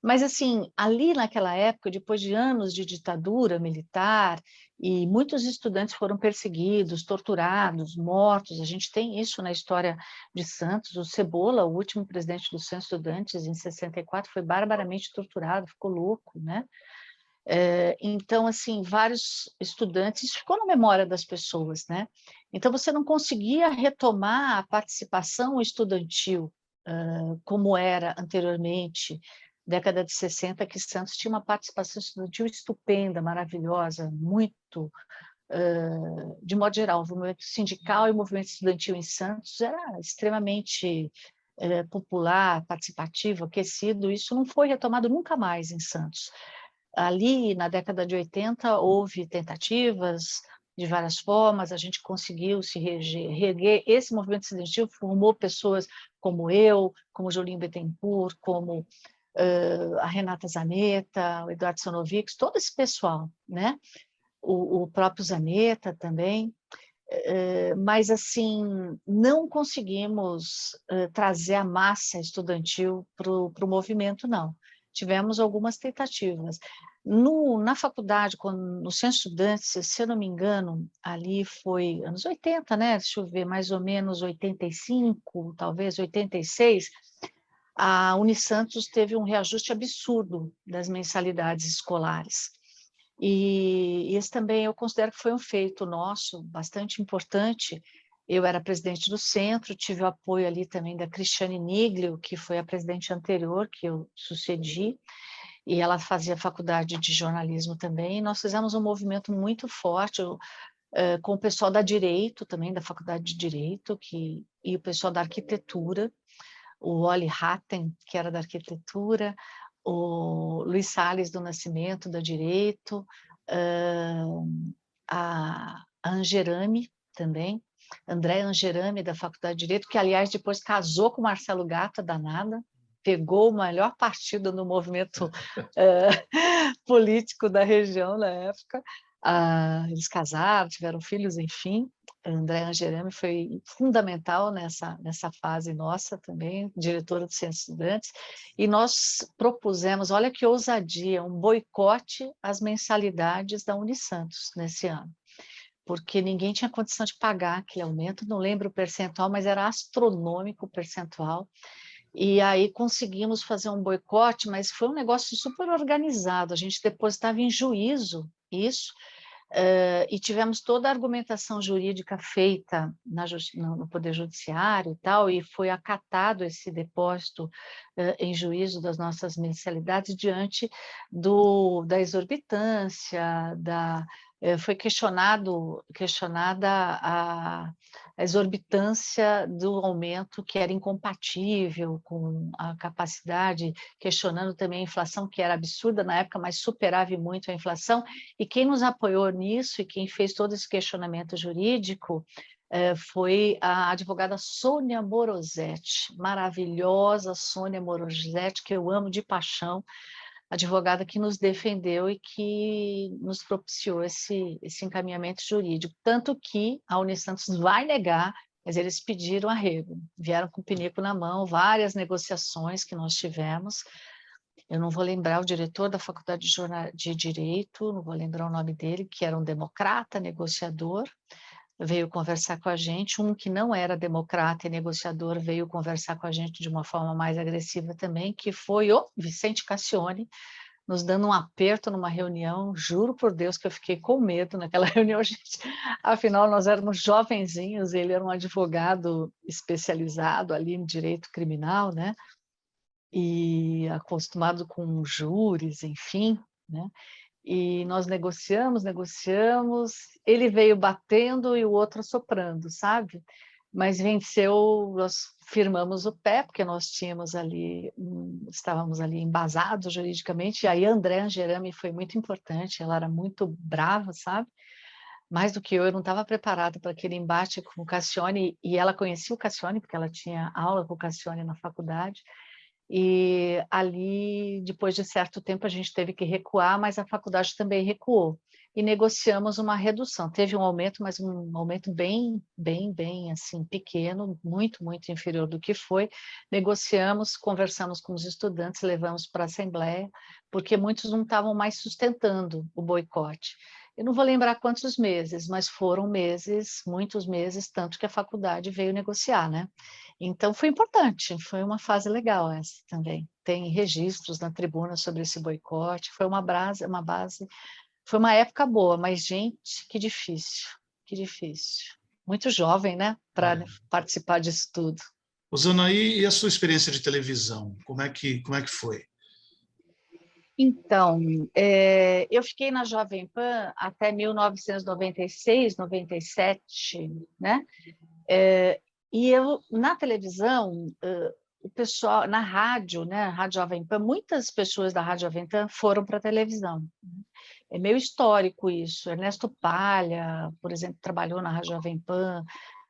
mas, assim, ali naquela época, depois de anos de ditadura militar, e muitos estudantes foram perseguidos, torturados, mortos, a gente tem isso na história de Santos. O Cebola, o último presidente do Centro Estudantes, em 64, foi barbaramente torturado, ficou louco, né? Então, assim, vários estudantes, isso ficou na memória das pessoas, né? Então, você não conseguia retomar a participação estudantil, como era anteriormente, década de 60, que Santos tinha uma participação estudantil estupenda, maravilhosa, muito, de modo geral, o movimento sindical e o movimento estudantil em Santos era extremamente popular, participativo, aquecido, isso não foi retomado nunca mais em Santos. Ali, na década de 80, houve tentativas de várias formas, a gente conseguiu se reerguer. Esse movimento estudantil formou pessoas como eu, como Jolinho Bittencourt, como a Renata Zanetta, o Eduardo Sonovics, todo esse pessoal, né? O próprio Zanetta também, mas assim, não conseguimos trazer a massa estudantil para o movimento, não. Tivemos algumas tentativas. Na faculdade, no Centro Estudantes, se eu não me engano, ali foi anos 80, né? Deixa eu ver, mais ou menos 85, talvez 86, a Unisantos teve um reajuste absurdo das mensalidades escolares. E esse também eu considero que foi um feito nosso, bastante importante. Eu era presidente do centro, tive o apoio ali também da Cristiane Niglio, que foi a presidente anterior, que eu sucedi, e ela fazia faculdade de jornalismo também. E nós fizemos um movimento muito forte, com o pessoal da Direito, também da Faculdade de Direito, e o pessoal da Arquitetura, o Oli Hatten, que era da Arquitetura, o Luiz Salles do Nascimento, da Direito, a Angerame também, André Angerame, da Faculdade de Direito, que, aliás, depois casou com Marcelo Gata, danada, pegou o melhor partido no movimento político da região na época. Eles casaram, tiveram filhos, enfim. André Angerame foi fundamental nessa fase nossa também, diretora do Centro Estudantes, e nós propusemos, olha que ousadia, um boicote às mensalidades da Unisantos nesse ano, porque ninguém tinha condição de pagar aquele aumento, não lembro o percentual, mas era astronômico o percentual, e aí conseguimos fazer um boicote, mas foi um negócio super organizado, a gente depositava em juízo isso, e tivemos toda a argumentação jurídica feita no Poder Judiciário e tal, e foi acatado esse depósito em juízo das nossas mensalidades diante da exorbitância, foi questionada a exorbitância do aumento, que era incompatível com a capacidade, questionando também a inflação, que era absurda na época, mas superava muito a inflação. E quem nos apoiou nisso e quem fez todo esse questionamento jurídico foi a advogada Sônia Morosetti, maravilhosa Sônia Morosetti, que eu amo de paixão, advogada que nos defendeu e que nos propiciou esse encaminhamento jurídico. Tanto que a Unisantos vai negar, mas eles pediram arrego, vieram com o pinico na mão, várias negociações que nós tivemos. Eu não vou lembrar o diretor da Faculdade de Direito, não vou lembrar o nome dele, que era um democrata, negociador, veio conversar com a gente. Um que não era democrata e negociador veio conversar com a gente de uma forma mais agressiva também, que foi o Vicente Cassione, nos dando um aperto numa reunião. Juro por Deus que eu fiquei com medo naquela reunião, gente. Afinal, nós éramos jovenzinhos, ele era um advogado especializado ali em direito criminal, né? E acostumado com júris, enfim, né? E nós negociamos, ele veio batendo e o outro soprando, sabe? Mas venceu, nós firmamos o pé, porque nós tínhamos ali, estávamos ali embasados juridicamente, e aí a André Angerami foi muito importante, ela era muito brava, sabe? Mais do que eu não estava preparada para aquele embate com o Cassione, e ela conhecia o Cassione, porque ela tinha aula com o Cassione na faculdade, e ali, depois de certo tempo, a gente teve que recuar, mas a faculdade também recuou. E negociamos uma redução. Teve um aumento, mas um aumento bem, assim, pequeno, muito inferior do que foi. Negociamos, conversamos com os estudantes, levamos para a Assembleia, porque muitos não estavam mais sustentando o boicote. Eu não vou lembrar quantos meses, mas foram meses, muitos meses, tanto que a faculdade veio negociar, né? Então, foi importante, foi uma fase legal essa também. Tem registros na tribuna sobre esse boicote, foi uma base, foi uma época boa, mas, gente, que difícil, que difícil. Muito jovem, né, para participar disso tudo. Rosana, e a sua experiência de televisão? Como é que foi? Então, eu fiquei na Jovem Pan até 1996, 97, né? E eu, na televisão, o pessoal, na rádio, né, Rádio Jovem Pan, muitas pessoas da Rádio Jovem Pan foram para a televisão. É meio histórico isso. Ernesto Palha, por exemplo, trabalhou na Rádio Jovem Pan.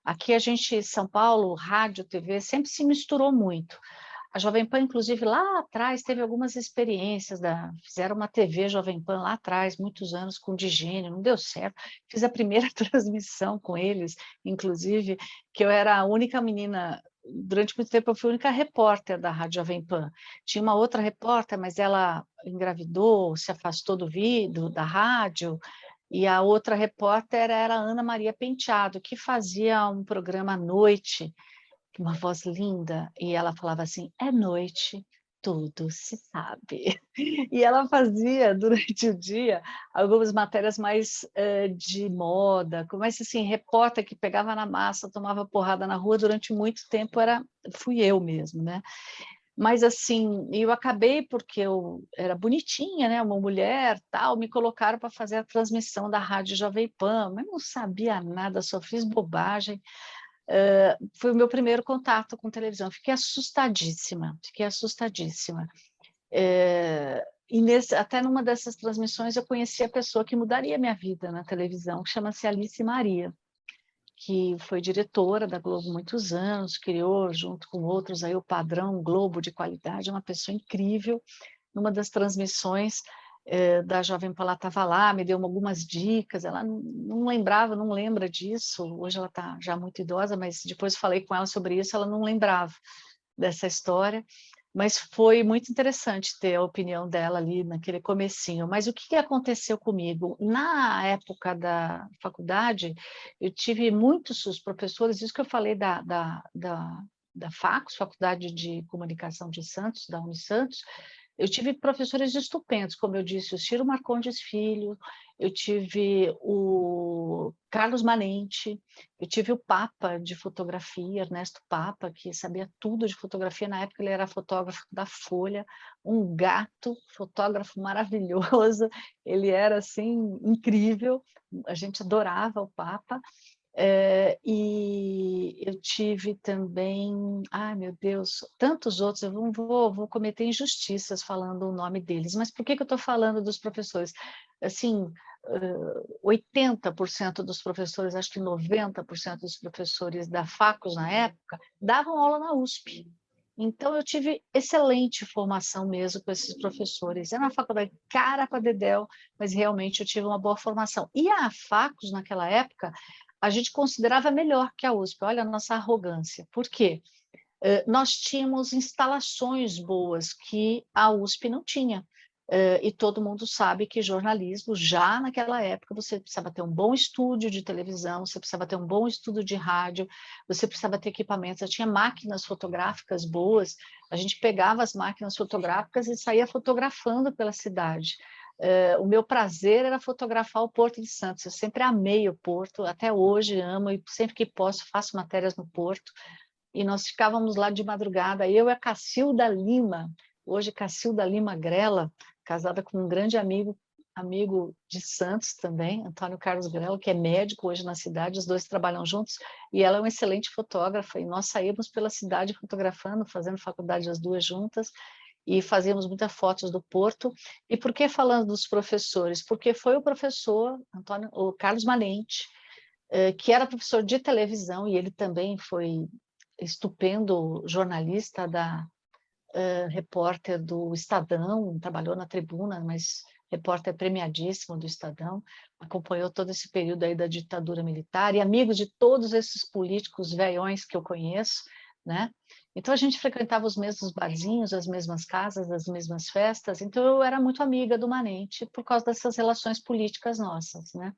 Aqui a gente, São Paulo, rádio, TV, sempre se misturou muito. A Jovem Pan, inclusive, lá atrás, teve algumas experiências, fizeram uma TV Jovem Pan lá atrás, muitos anos, com Digênio, não deu certo. Fiz a primeira transmissão com eles, inclusive, que eu era a única menina, durante muito tempo eu fui a única repórter da Rádio Jovem Pan. Tinha uma outra repórter, mas ela engravidou, se afastou da rádio, e a outra repórter era a Ana Maria Penteado, que fazia um programa à noite, uma voz linda, e ela falava assim: é noite, tudo se sabe. E ela fazia, durante o dia, algumas matérias mais de moda, mas assim, repórter que pegava na massa, tomava porrada na rua durante muito tempo, fui eu mesmo, né? Mas assim, eu acabei porque eu era bonitinha, né? Uma mulher, tal, me colocaram para fazer a transmissão da Rádio Jovem Pan, mas não sabia nada, só fiz bobagem. Foi o meu primeiro contato com televisão. Fiquei assustadíssima, fiquei assustadíssima. Até numa dessas transmissões eu conheci a pessoa que mudaria minha vida na televisão, que chama-se Alice Maria, que foi diretora da Globo muitos anos, criou, junto com outros, aí o padrão Globo de qualidade, uma pessoa incrível. Numa das transmissões da Jovem Pan, ela estava lá, me deu algumas dicas, ela não lembrava, não lembra disso, hoje ela está já muito idosa, mas depois falei com ela sobre isso, ela não lembrava dessa história, mas foi muito interessante ter a opinião dela ali naquele comecinho. Mas o que aconteceu comigo? Na época da faculdade, eu tive muitos professores, isso que eu falei da FACS, Faculdade de Comunicação de Santos, da Unisantos. Eu tive professores estupendos, como eu disse, o Ciro Marcondes Filho, eu tive o Carlos Manente, eu tive o Papa de fotografia, Ernesto Papa, que sabia tudo de fotografia. Na época ele era fotógrafo da Folha, um gato, fotógrafo maravilhoso, ele era assim incrível, a gente adorava o Papa. E eu tive também, ai meu Deus, tantos outros, eu não vou cometer injustiças falando o nome deles, mas por que eu estou falando dos professores? Assim, 80% dos professores, acho que 90% dos professores da Facos na época, davam aula na USP. Então, eu tive excelente formação mesmo com esses professores. Era uma faculdade cara para dedéu, mas realmente eu tive uma boa formação. E a Facos, naquela época, a gente considerava melhor que a USP. Olha a nossa arrogância. Por quê? Nós tínhamos instalações boas que a USP não tinha. E todo mundo sabe que jornalismo, já naquela época, você precisava ter um bom estúdio de televisão, você precisava ter um bom estúdio de rádio, você precisava ter equipamentos, tinha máquinas fotográficas boas, a gente pegava as máquinas fotográficas e saía fotografando pela cidade. O meu prazer era fotografar o Porto de Santos, eu sempre amei o Porto, até hoje amo, e sempre que posso faço matérias no Porto, e nós ficávamos lá de madrugada, eu e a Cacilda Lima, hoje Cacilda Lima Grela, casada com um grande amigo amigo de Santos também, Antônio Carlos Grelo, que é médico hoje na cidade, os dois trabalham juntos, e ela é uma excelente fotógrafa, e nós saímos pela cidade fotografando, fazendo faculdade as duas juntas, e fazíamos muitas fotos do Porto. E por que falando dos professores? Porque foi o professor, o Carlos Manente, que era professor de televisão, e ele também foi estupendo jornalista repórter do Estadão, trabalhou na Tribuna, mas repórter premiadíssimo do Estadão, acompanhou todo esse período aí da ditadura militar, e amigo de todos esses políticos velhões que eu conheço, né? Então a gente frequentava os mesmos barzinhos, as mesmas casas, as mesmas festas, então eu era muito amiga do Manente por causa dessas relações políticas nossas, né?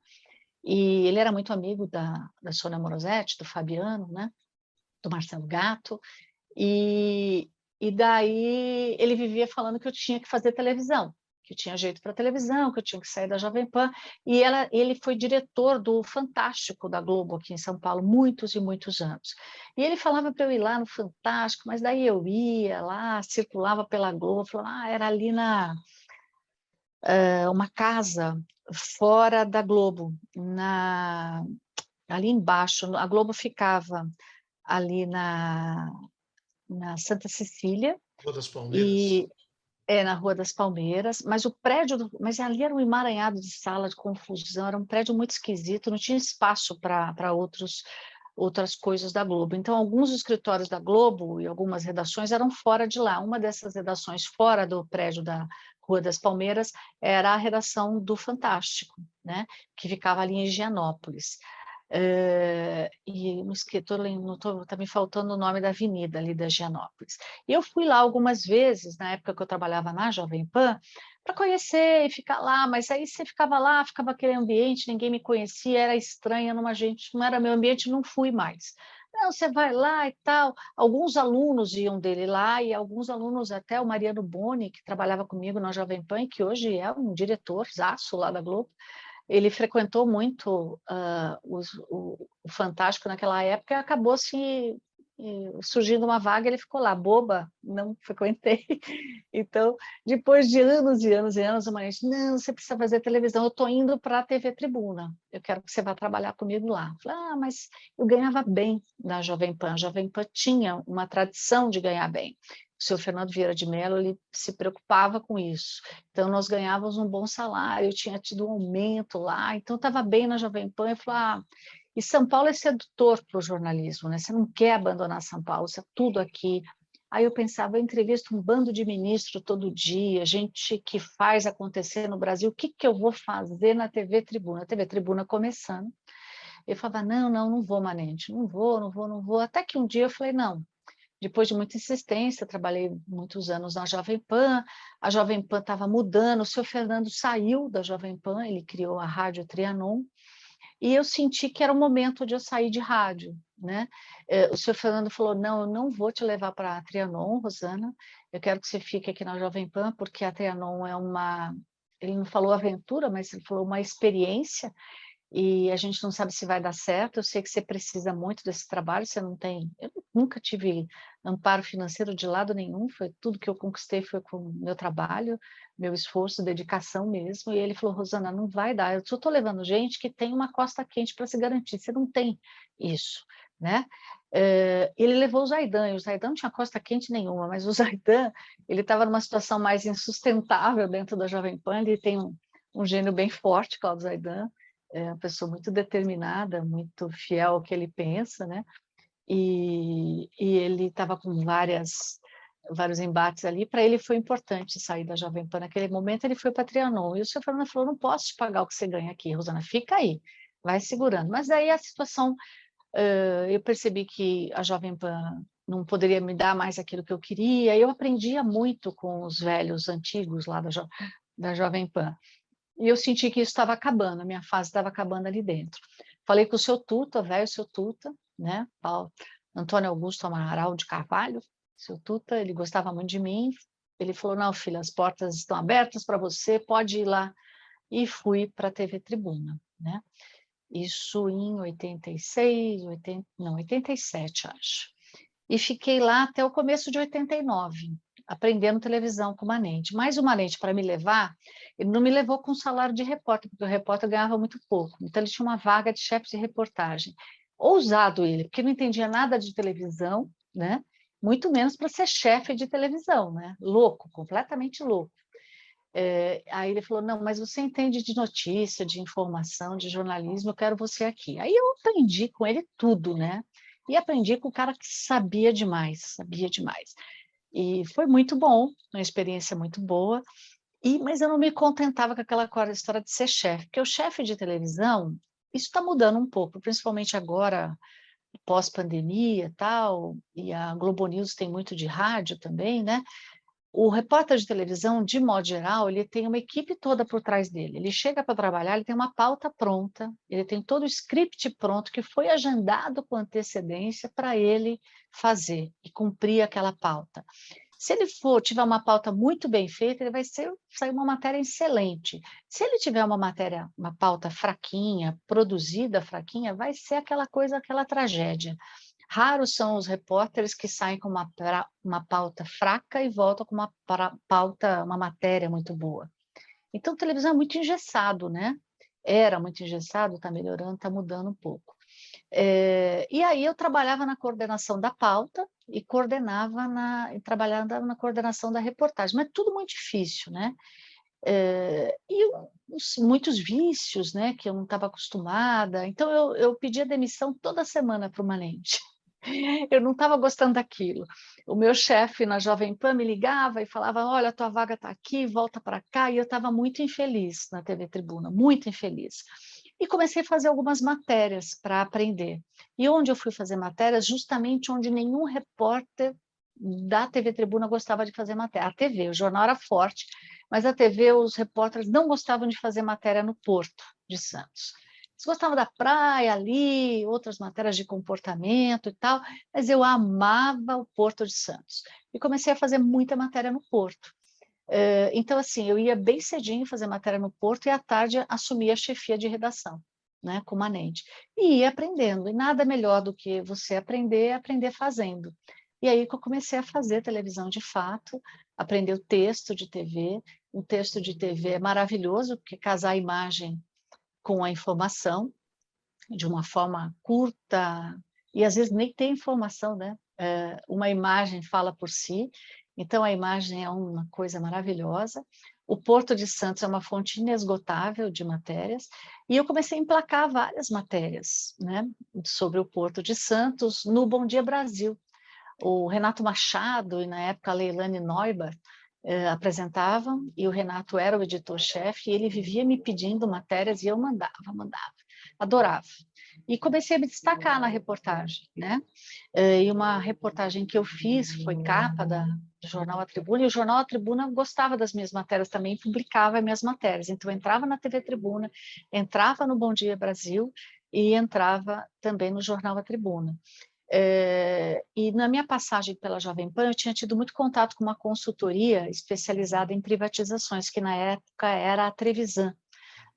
E ele era muito amigo da Sônia Morosetti, do Fabiano, né? Do Marcelo Gatto, e daí ele vivia falando que eu tinha que fazer televisão, que eu tinha jeito para televisão, que eu tinha que sair da Jovem Pan, e ele foi diretor do Fantástico da Globo aqui em São Paulo, muitos e muitos anos. E ele falava para eu ir lá no Fantástico, mas daí eu ia lá, circulava pela Globo, falava, era ali uma casa fora da Globo, ali embaixo, a Globo ficava ali na Santa Cecília, Rua das Palmeiras. e na Rua das Palmeiras, mas mas ali era um emaranhado de sala de confusão, era um prédio muito esquisito, não tinha espaço para outras coisas da Globo. Então, alguns escritórios da Globo e algumas redações eram fora de lá. Uma dessas redações fora do prédio da Rua das Palmeiras era a redação do Fantástico, né? Que ficava ali em Higienópolis. E no escritor, está me faltando o nome da avenida ali da Higienópolis. E eu fui lá algumas vezes, na época que eu trabalhava na Jovem Pan, para conhecer e ficar lá, mas aí você ficava lá, ficava aquele ambiente, ninguém me conhecia, era estranha, não era meu ambiente, não fui mais. Não, você vai lá e tal. Alguns alunos iam dele lá, e alguns alunos, até o Mariano Boni, que trabalhava comigo na Jovem Pan, que hoje é um diretor-zaço lá da Globo, ele frequentou muito o Fantástico naquela época, e acabou surgindo uma vaga, ele ficou lá, boba, não frequentei. Então, depois de anos e anos e anos, uma gente, não, você precisa fazer televisão, eu estou indo para a TV Tribuna, eu quero que você vá trabalhar comigo lá. Eu falei, mas eu ganhava bem na Jovem Pan, a Jovem Pan tinha uma tradição de ganhar bem. O senhor Fernando Vieira de Mello, ele se preocupava com isso. Então, nós ganhávamos um bom salário, eu tinha tido um aumento lá, então estava bem na Jovem Pan. Eu falei, e São Paulo é sedutor para o jornalismo, né? Você não quer abandonar São Paulo, você é tudo aqui. Aí eu pensava, eu entrevisto um bando de ministro todo dia, gente que faz acontecer no Brasil, o que eu vou fazer na TV Tribuna? A TV Tribuna começando. Eu falava, não vou, Manente, não vou. Até que um dia eu falei, não. Depois de muita insistência, trabalhei muitos anos na Jovem Pan, a Jovem Pan estava mudando, o seu Fernando saiu da Jovem Pan, ele criou a Rádio Trianon, e eu senti que era o momento de eu sair de rádio, né? O senhor Fernando falou, não, eu não vou te levar para a Trianon, Rosana, eu quero que você fique aqui na Jovem Pan, porque a Trianon é ele não falou aventura, mas ele falou uma experiência, e a gente não sabe se vai dar certo. Eu sei que você precisa muito desse trabalho, você não tem... Eu nunca tive amparo financeiro de lado nenhum, foi tudo que eu conquistei foi com o meu trabalho, meu esforço, dedicação mesmo. E ele falou, Rosana, não vai dar, eu só estou levando gente que tem uma costa quente para se garantir, você não tem isso, né? Ele levou o Zaidan, e o Zaidan não tinha costa quente nenhuma, mas o Zaidan, ele estava numa situação mais insustentável dentro da Jovem Pan, ele tem um gênio bem forte, Cláudio Zaidan, é uma pessoa muito determinada, muito fiel ao que ele pensa, né? E ele estava com vários embates ali. Para ele foi importante sair da Jovem Pan naquele momento. Ele foi para a Trianon, e o senhor Fernando falou, não posso te pagar o que você ganha aqui, Rosana, fica aí, vai segurando. Mas daí a situação, eu percebi que a Jovem Pan não poderia me dar mais aquilo que eu queria. Eu aprendia muito com os velhos antigos lá da Jovem Pan. E eu senti que isso estava acabando, a minha fase estava acabando ali dentro. Falei com o seu Tuta, velho seu Tuta, né? Antônio Augusto Amaral de Carvalho, seu Tuta, ele gostava muito de mim. Ele falou, não, filha, as portas estão abertas para você, pode ir lá. E fui para a TV Tribuna, né? Isso em 86, 87, acho. E fiquei lá até o começo de 89. aprendendo televisão com o Manente. Mas o Manente, para me levar, ele não me levou com salário de repórter, porque o repórter ganhava muito pouco. Então, ele tinha uma vaga de chefe de reportagem. Ousado ele, porque não entendia nada de televisão, né? Muito menos para ser chefe de televisão, né? Louco, completamente louco. Aí ele falou, não, mas você entende de notícia, de informação, de jornalismo, eu quero você aqui. Aí eu aprendi com ele tudo, né? E aprendi com o cara que sabia demais, sabia demais. E foi muito bom, uma experiência muito boa, mas eu não me contentava com aquela história de ser chefe, porque o chefe de televisão, isso está mudando um pouco, principalmente agora, pós-pandemia e tal, e a Globo News tem muito de rádio também, né? O repórter de televisão, de modo geral, ele tem uma equipe toda por trás dele. Ele chega para trabalhar, ele tem uma pauta pronta, ele tem todo o script pronto que foi agendado com antecedência para ele fazer e cumprir aquela pauta. Se ele tiver uma pauta muito bem feita, ele vai sair uma matéria excelente. Se ele tiver uma pauta fraquinha, produzida fraquinha, vai ser aquela coisa, aquela tragédia. Raros são os repórteres que saem com uma pauta fraca e voltam com uma matéria muito boa. Então, televisão é muito engessado, né? Era muito engessado, está melhorando, está mudando um pouco. E aí eu trabalhava na coordenação da pauta e trabalhava na coordenação da reportagem, mas tudo muito difícil, né? Muitos vícios, né? Que eu não estava acostumada. Então, eu pedia demissão toda semana para o Manente. Eu não estava gostando daquilo. O meu chefe na Jovem Pan me ligava e falava, olha, a tua vaga está aqui, volta para cá, e eu estava muito infeliz na TV Tribuna, muito infeliz. E comecei a fazer algumas matérias para aprender. E onde eu fui fazer matérias? Justamente onde nenhum repórter da TV Tribuna gostava de fazer matéria. A TV, o jornal era forte, mas a TV, os repórteres não gostavam de fazer matéria no Porto de Santos. Eles gostavam da praia ali, outras matérias de comportamento e tal, mas eu amava o Porto de Santos. E comecei a fazer muita matéria no Porto. Então, assim, eu ia bem cedinho fazer matéria no Porto e à tarde assumia a chefia de redação, né, com o Manente. E ia aprendendo, e nada melhor do que você aprender fazendo. E aí que eu comecei a fazer televisão de fato, aprender o texto de TV. O texto de TV é maravilhoso, porque casar a imagem com a informação, de uma forma curta, e às vezes nem tem informação, né? Uma imagem fala por si, então a imagem é uma coisa maravilhosa. O Porto de Santos é uma fonte inesgotável de matérias, e eu comecei a emplacar várias matérias, né, sobre o Porto de Santos no Bom Dia Brasil. O Renato Machado e, na época, a Leilane Neubert apresentavam, e o Renato era o editor-chefe, e ele vivia me pedindo matérias, e eu mandava, adorava. E comecei a me destacar na reportagem, né? E uma reportagem que eu fiz foi capa do jornal A Tribuna, e o jornal A Tribuna gostava das minhas matérias também, publicava as minhas matérias. Então, eu entrava na TV Tribuna, entrava no Bom Dia Brasil e entrava também no jornal A Tribuna. E na minha passagem pela Jovem Pan, eu tinha tido muito contato com uma consultoria especializada em privatizações, que na época era a Trevisan,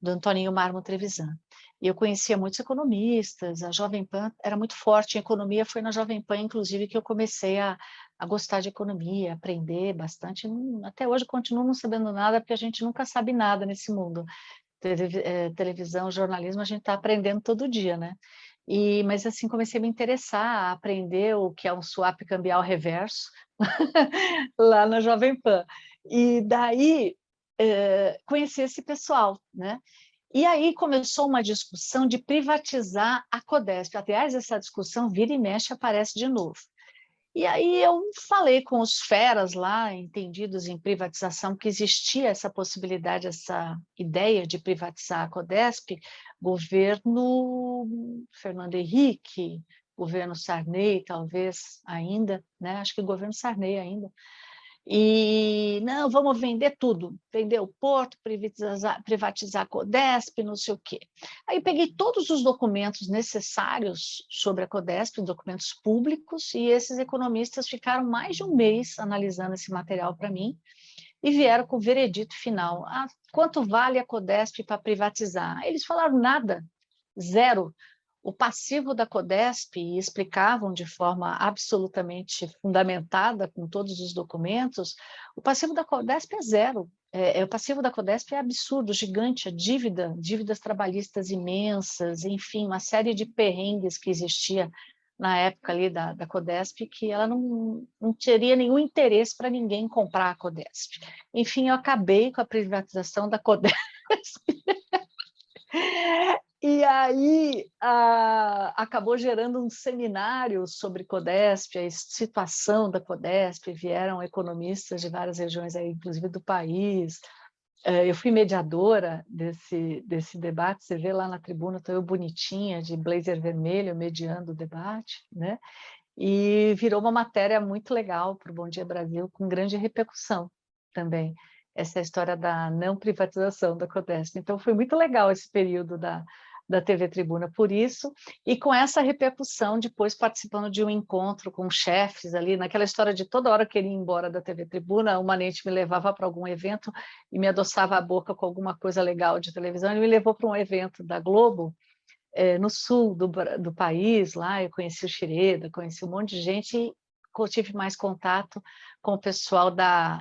do Antoninho Marmo Trevisan. E eu conhecia muitos economistas, a Jovem Pan era muito forte em economia, foi na Jovem Pan, inclusive, que eu comecei a gostar de economia, aprender bastante. Até hoje continuo não sabendo nada, porque a gente nunca sabe nada nesse mundo. Televisão, jornalismo, a gente está aprendendo todo dia, né? Mas assim, comecei a me interessar, a aprender o que é um swap cambial reverso, lá na Jovem Pan. E daí, conheci esse pessoal, né? E aí começou uma discussão de privatizar a Codesp. Aliás, essa discussão vira e mexe aparece de novo. E aí eu falei com os feras lá, entendidos em privatização, que existia essa possibilidade, essa ideia de privatizar a Codesp, governo Fernando Henrique, governo Sarney, talvez ainda, né? Acho que governo Sarney ainda. E não, vamos vender tudo, vender o porto, privatizar a Codesp, não sei o quê. Aí peguei todos os documentos necessários sobre a Codesp, documentos públicos, e esses economistas ficaram mais de um mês analisando esse material para mim e vieram com o veredito final. Quanto vale a Codesp para privatizar? Eles falaram nada, zero. o passivo da Codesp, e explicavam de forma absolutamente fundamentada, com todos os documentos, o passivo da Codesp é zero. O passivo da Codesp é absurdo, gigante, a dívidas trabalhistas imensas, enfim, uma série de perrengues que existia na época ali da Codesp, que ela não teria nenhum interesse para ninguém comprar a Codesp. Enfim, eu acabei com a privatização da Codesp. E aí acabou gerando um seminário sobre Codesp, a situação da Codesp, vieram economistas de várias regiões, aí, inclusive do país. Eu fui mediadora desse debate, você vê lá na tribuna, estou eu bonitinha, de blazer vermelho, mediando o debate, né? E virou uma matéria muito legal para o Bom Dia Brasil, com grande repercussão também, essa história da não privatização da Codesp. Então, foi muito legal esse período da TV Tribuna por isso, e com essa repercussão, depois participando de um encontro com chefes ali, naquela história de toda hora que ele ia embora da TV Tribuna, o Manente me levava para algum evento e me adoçava a boca com alguma coisa legal de televisão, ele me levou para um evento da Globo, no sul do país, lá eu conheci o Xireda, conheci um monte de gente, e tive mais contato com o pessoal da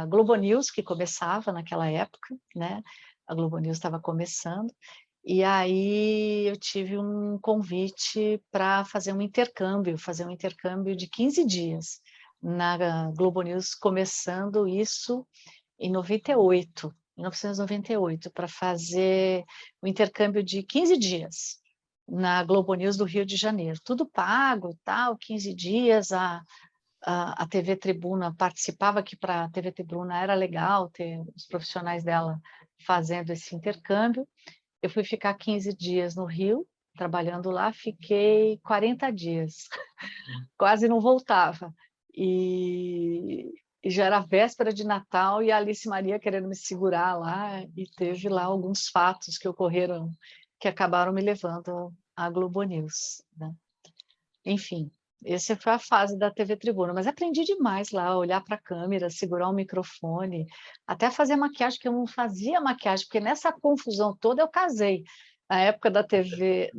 Globo News, que começava naquela época, né? A Globo News estava começando, e aí eu tive um convite para fazer um intercâmbio de 15 dias na Globo News, começando isso em 1998, para fazer o intercâmbio de 15 dias na Globo News do Rio de Janeiro. Tudo pago, tal, 15 dias, a TV Tribuna participava, que para a TV Tribuna era legal ter os profissionais dela fazendo esse intercâmbio. Eu fui ficar 15 dias no Rio, trabalhando lá, fiquei 40 dias, quase não voltava. E já era véspera de Natal e a Alice Maria querendo me segurar lá, e teve lá alguns fatos que ocorreram, que acabaram me levando à Globo News, né? Enfim, essa foi a fase da TV Tribuna, mas aprendi demais lá, olhar para a câmera, segurar o microfone, até fazer maquiagem, que eu não fazia maquiagem, porque nessa confusão toda eu casei. Na época da TV,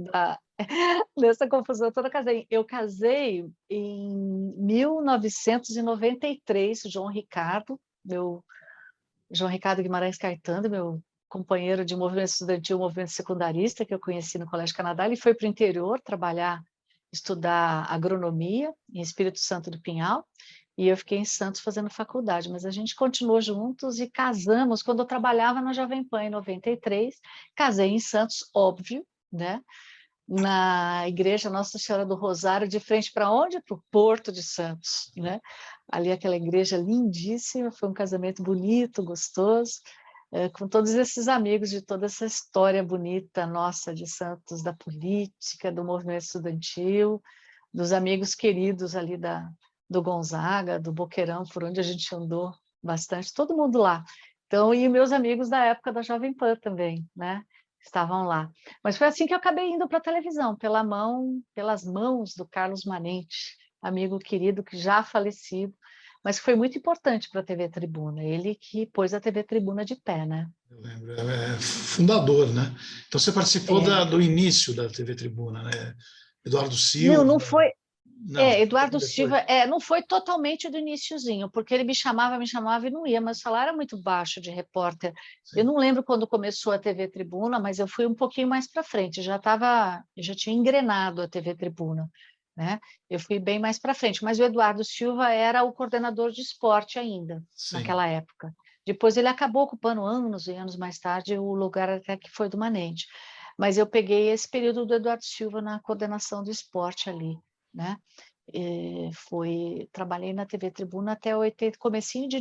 nessa confusão toda eu casei. Eu casei em 1993, João Ricardo Guimarães Caetano, meu companheiro de movimento estudantil, movimento secundarista, que eu conheci no Colégio Canadá. Ele foi para o interior trabalhar, estudar agronomia em Espírito Santo do Pinhal, e eu fiquei em Santos fazendo faculdade, mas a gente continuou juntos e casamos quando eu trabalhava na Jovem Pan em 93, casei em Santos, óbvio, né? Na igreja Nossa Senhora do Rosário, de frente para onde? Para o Porto de Santos, né? Ali aquela igreja lindíssima, foi um casamento bonito, gostoso, com todos esses amigos de toda essa história bonita nossa de Santos, da política, do movimento estudantil, dos amigos queridos ali do Gonzaga, do Boqueirão, por onde a gente andou bastante, todo mundo lá. Então, e meus amigos da época da Jovem Pan também, né? Estavam lá. Mas foi assim que eu acabei indo para a televisão, pelas mãos do Carlos Manente, amigo querido que já falecido, mas foi muito importante para a TV Tribuna. Ele que pôs a TV Tribuna de pé, né? Eu lembro, é fundador, né? Então você participou do início da TV Tribuna, né? Eduardo Silva. Não foi. Não, Eduardo depois. Silva, não foi totalmente do iniciozinho, porque ele me chamava e não ia, mas o salário era muito baixo de repórter. Sim. Eu não lembro quando começou a TV Tribuna, mas eu fui um pouquinho mais para frente, já tinha engrenado a TV Tribuna, né? Eu fui bem mais para frente, mas o Eduardo Silva era o coordenador de esporte ainda, Sim. naquela época. Depois ele acabou ocupando anos e anos mais tarde o lugar até que foi do Manente. Mas eu peguei esse período do Eduardo Silva na coordenação do esporte ali, né? Trabalhei na TV Tribuna até comecinho de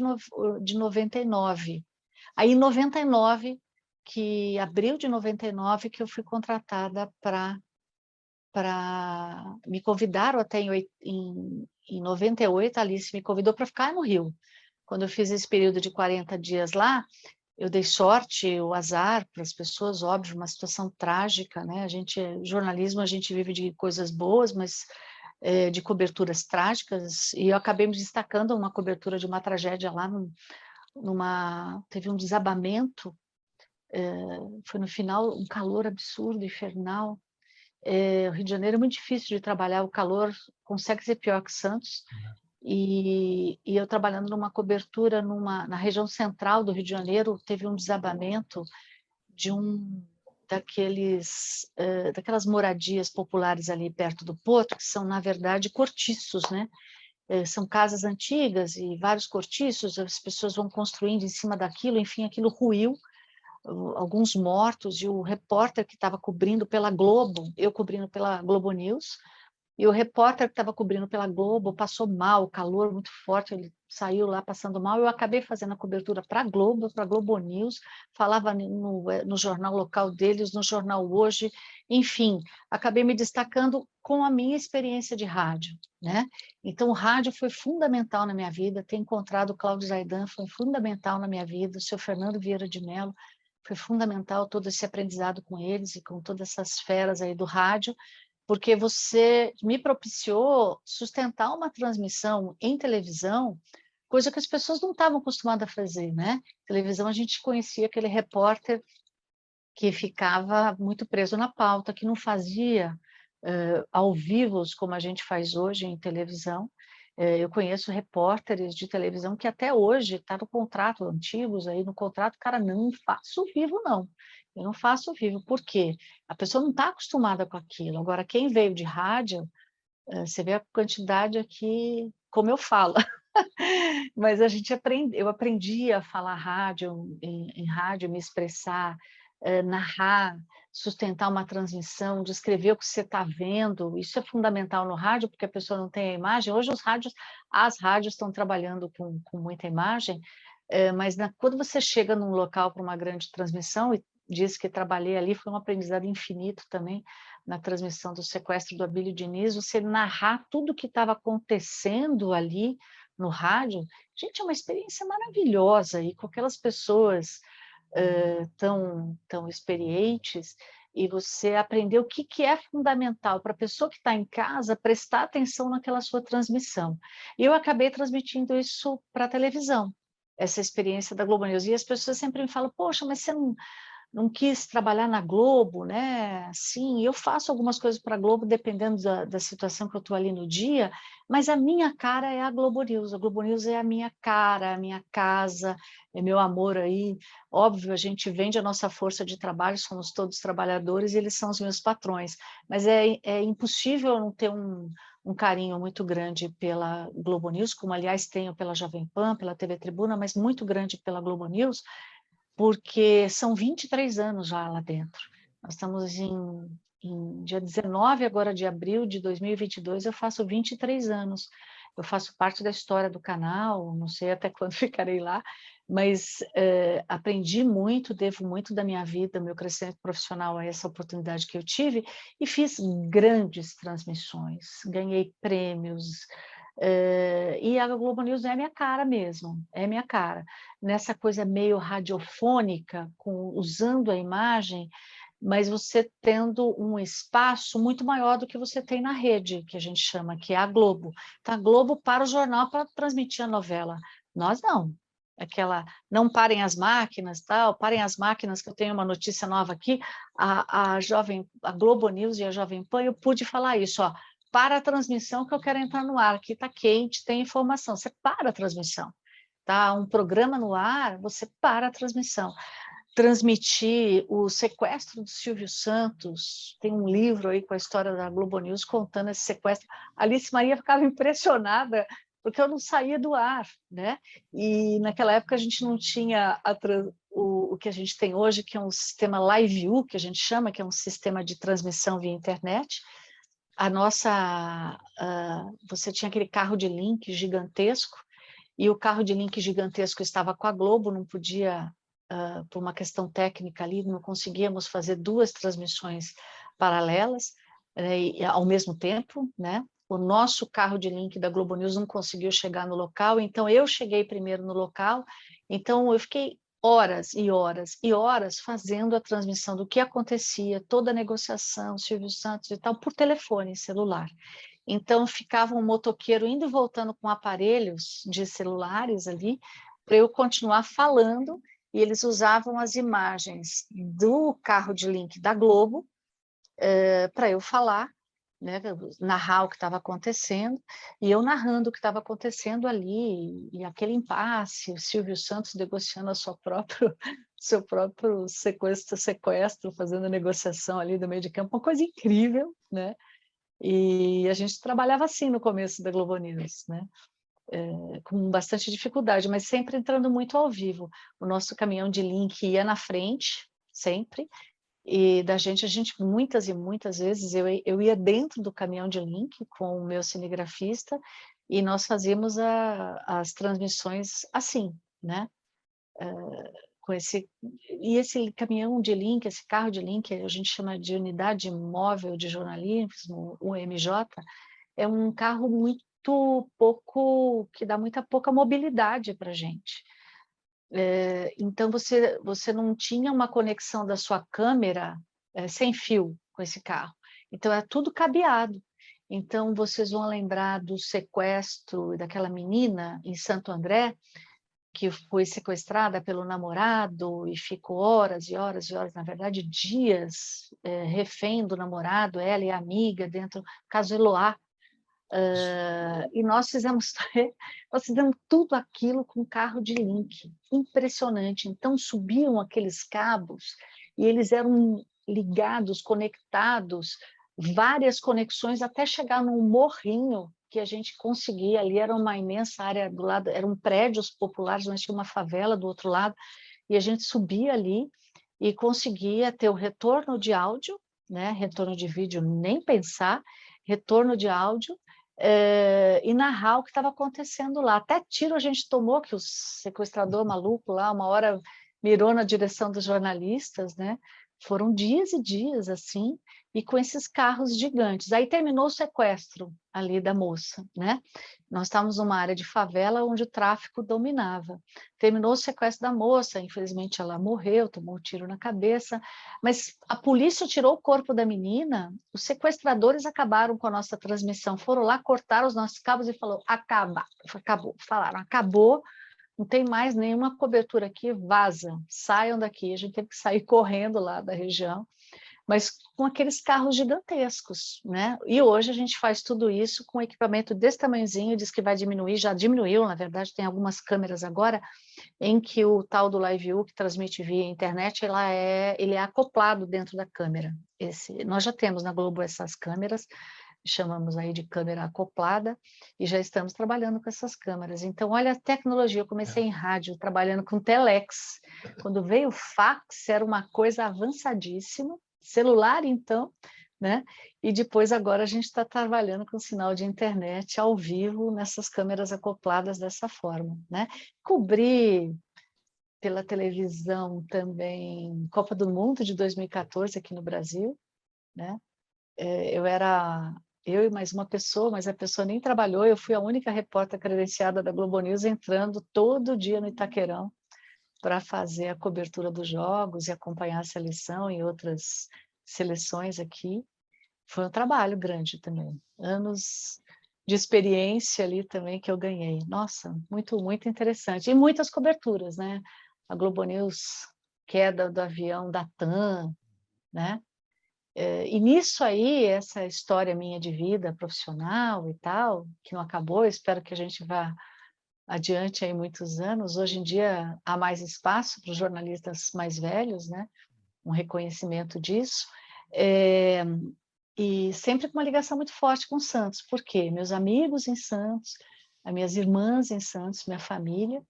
99. Aí em 99, abril de 99, que eu fui contratada me convidaram até em 98, a Alice me convidou para ficar no Rio. Quando eu fiz esse período de 40 dias lá, eu dei sorte, o azar para as pessoas, óbvio, uma situação trágica, né? Jornalismo, a gente vive de coisas boas, mas de coberturas trágicas, e eu acabei me destacando uma cobertura de uma tragédia lá, teve um desabamento, foi no final, um calor absurdo, infernal, o Rio de Janeiro é muito difícil de trabalhar, o calor consegue ser pior que Santos, e eu trabalhando numa cobertura na região central do Rio de Janeiro, teve um desabamento de daquelas moradias populares ali perto do Porto, que são, na verdade, cortiços, né? São casas antigas e vários cortiços, as pessoas vão construindo em cima daquilo, enfim, aquilo ruiu, alguns mortos, e o repórter que estava cobrindo pela Globo, eu cobrindo pela Globo News, e o repórter que estava cobrindo pela Globo passou mal, calor muito forte, ele saiu lá passando mal. Eu acabei fazendo a cobertura para a Globo, para a Globo News, falava no jornal local deles, no jornal Hoje, enfim, acabei me destacando com a minha experiência de rádio, né? Então, o rádio foi fundamental na minha vida, ter encontrado o Cláudio Zaidan foi fundamental na minha vida, o seu Fernando Vieira de Mello, foi fundamental todo esse aprendizado com eles e com todas essas feras aí do rádio, porque você me propiciou sustentar uma transmissão em televisão, coisa que as pessoas não estavam acostumadas a fazer, né? Televisão, a gente conhecia aquele repórter que ficava muito preso na pauta, que não fazia ao vivo, como a gente faz hoje em televisão. Eu conheço repórteres de televisão que até hoje está no contrato, antigos aí no contrato, cara, não faço vivo, não. Eu não faço vivo. Por quê? A pessoa não está acostumada com aquilo. Agora, quem veio de rádio, você vê a quantidade aqui, como eu falo. Mas eu aprendi a falar rádio, em rádio, me expressar, narrar, sustentar uma transmissão, descrever o que você está vendo. Isso é fundamental no rádio, porque a pessoa não tem a imagem. Hoje as rádios estão trabalhando com muita imagem, mas quando você chega num local para uma grande transmissão, e disse que trabalhei ali, foi um aprendizado infinito também, na transmissão do sequestro do Abílio Diniz, você narrar tudo o que estava acontecendo ali no rádio, gente, é uma experiência maravilhosa, e com aquelas pessoas tão experientes, e você aprender o que é fundamental para a pessoa que está em casa prestar atenção naquela sua transmissão. E eu acabei transmitindo isso para a televisão, essa experiência da Globo News, e as pessoas sempre me falam, poxa, mas você não quis trabalhar na Globo, né? Sim, eu faço algumas coisas para a Globo, dependendo da situação que eu estou ali no dia, mas a minha cara é a Globo News. A Globo News é a minha cara, a minha casa, é meu amor aí. Óbvio, a gente vende a nossa força de trabalho, somos todos trabalhadores e eles são os meus patrões, mas é impossível não ter um carinho muito grande pela Globo News, como, aliás, tenho pela Jovem Pan, pela TV Tribuna, mas muito grande pela Globo News, porque são 23 anos já lá dentro. Nós estamos em dia 19 agora de abril de 2022, eu faço 23 anos. Eu faço parte da história do canal, não sei até quando ficarei lá, mas aprendi muito, devo muito da minha vida, meu crescimento profissional a essa oportunidade que eu tive, e fiz grandes transmissões, ganhei prêmios, e a Globo News é a minha cara mesmo, é a minha cara. Nessa coisa meio radiofônica, usando a imagem, mas você tendo um espaço muito maior do que você tem na rede, que a gente chama, que é a Globo. Então, a Globo para o jornal para transmitir a novela. Nós não. Aquela, não parem as máquinas, tal, parem as máquinas, que eu tenho uma notícia nova aqui. A Globo News e a Jovem Pan, eu pude falar isso, ó, para a transmissão que eu quero entrar no ar, aqui está quente, tem informação. Você para a transmissão. Tá? Um programa no ar, você para a transmissão. Transmitir o sequestro do Silvio Santos, tem um livro aí com a história da Globo News contando esse sequestro. Alice Maria ficava impressionada, porque eu não saía do ar, né? E naquela época a gente não tinha o que a gente tem hoje, que é um sistema LiveU, que a gente chama, que é um sistema de transmissão via internet. Você tinha aquele carro de link gigantesco, e o carro de link gigantesco estava com a Globo, não podia, por uma questão técnica ali, não conseguíamos fazer duas transmissões paralelas ao mesmo tempo, né? O nosso carro de link da Globo News não conseguiu chegar no local, então eu cheguei primeiro no local, então eu fiquei horas e horas e horas fazendo a transmissão do que acontecia, toda a negociação, Silvio Santos e tal, por telefone celular. Então, ficava um motoqueiro indo e voltando com aparelhos de celulares ali, para eu continuar falando, e eles usavam as imagens do carro de link da Globo para eu falar, né, narrar o que estava acontecendo, e eu narrando o que estava acontecendo ali, e aquele impasse, o Silvio Santos negociando a sua próprio, seu próprio sequestro, fazendo a negociação ali do meio de campo, uma coisa incrível, né? E a gente trabalhava assim no começo da Globo News, né? Com bastante dificuldade, mas sempre entrando muito ao vivo. O nosso caminhão de link ia na frente, sempre, e da gente, a gente muitas e muitas vezes, eu ia dentro do caminhão de link com o meu cinegrafista, e nós fazíamos as transmissões assim, né? Com esse caminhão de link, esse carro de link, a gente chama de unidade móvel de jornalismo, o MJ, é um carro muito pouco, que dá muita pouca mobilidade para a gente. Então, você não tinha uma conexão da sua câmera sem fio com esse carro. Então, é tudo cabeado. Então, vocês vão lembrar do sequestro daquela menina em Santo André, que foi sequestrada pelo namorado e ficou horas e horas e horas, na verdade, dias, refém do namorado, ela e a amiga, dentro do caso Eloá. E nós fizemos tudo aquilo com carro de link, impressionante. Então subiam aqueles cabos e eles eram ligados, conectados, várias conexões até chegar num morrinho que a gente conseguia. Ali era uma imensa área do lado, eram prédios populares, mas tinha uma favela do outro lado, e a gente subia ali e conseguia ter o retorno de áudio, né? Retorno de vídeo nem pensar, retorno de áudio, e narrar o que estava acontecendo lá. Até tiro a gente tomou, que o sequestrador maluco lá, uma hora mirou na direção dos jornalistas, né? Foram dias e dias assim, e com esses carros gigantes. Aí terminou o sequestro ali da moça, né? Nós estávamos numa área de favela onde o tráfico dominava. Terminou o sequestro da moça, infelizmente ela morreu, tomou um tiro na cabeça, mas a polícia tirou o corpo da menina, os sequestradores acabaram com a nossa transmissão, foram lá, cortaram os nossos cabos e acabou, falaram, acabou, não tem mais nenhuma cobertura aqui, vaza, saiam daqui. A gente teve que sair correndo lá da região, mas com aqueles carros gigantescos, né? E hoje a gente faz tudo isso com equipamento desse tamanhozinho, diz que vai diminuir, já diminuiu, na verdade, tem algumas câmeras agora, em que o tal do Live View, que transmite via internet, ele é acoplado dentro da câmera. Nós já temos na Globo essas câmeras, chamamos aí de câmera acoplada, e já estamos trabalhando com essas câmeras. Então, olha a tecnologia, eu comecei em rádio, trabalhando com telex. Quando veio o fax, era uma coisa avançadíssima, celular, então, né? E depois, agora, a gente está trabalhando com sinal de internet ao vivo, nessas câmeras acopladas dessa forma, né? Cobrir pela televisão também Copa do Mundo de 2014 aqui no Brasil, né? Eu e mais uma pessoa, mas a pessoa nem trabalhou, eu fui a única repórter credenciada da Globo News entrando todo dia no Itaquerão para fazer a cobertura dos jogos e acompanhar a seleção e outras seleções aqui. Foi um trabalho grande também, anos de experiência ali também que eu ganhei. Nossa, muito, muito interessante. E muitas coberturas, né? A Globo News, queda do avião da TAM, né? E nisso aí, essa história minha de vida profissional e tal, que não acabou, espero que a gente vá adiante aí muitos anos. Hoje em dia há mais espaço para os jornalistas mais velhos, né? Um reconhecimento disso. E sempre com uma ligação muito forte com Santos. Por quê? Meus amigos em Santos, as minhas irmãs em Santos, minha família,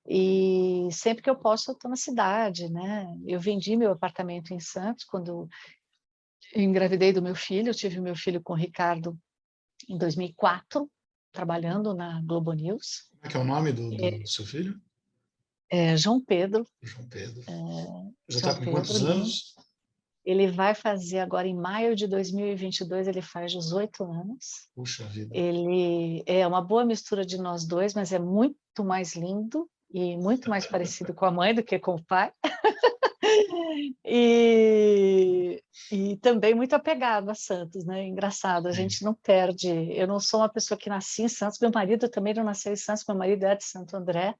e sempre que eu posso eu estou na cidade, né? Eu vendi meu apartamento em Santos quando eu engravidei do meu filho, eu tive meu filho com o Ricardo em 2004, trabalhando na Globo News. Como é que é o nome do seu filho? João Pedro. João Pedro. Já João está com Pedro, quantos anos? Ele vai fazer agora, em maio de 2022, ele faz 18 anos. Puxa vida. Ele é uma boa mistura de nós dois, mas é muito mais lindo e muito mais parecido com a mãe do que com o pai. E também muito apegado a Santos, né? Engraçado, a gente não perde. Eu não sou uma pessoa que nasci em Santos, meu marido também não nasceu em Santos, meu marido é de Santo André,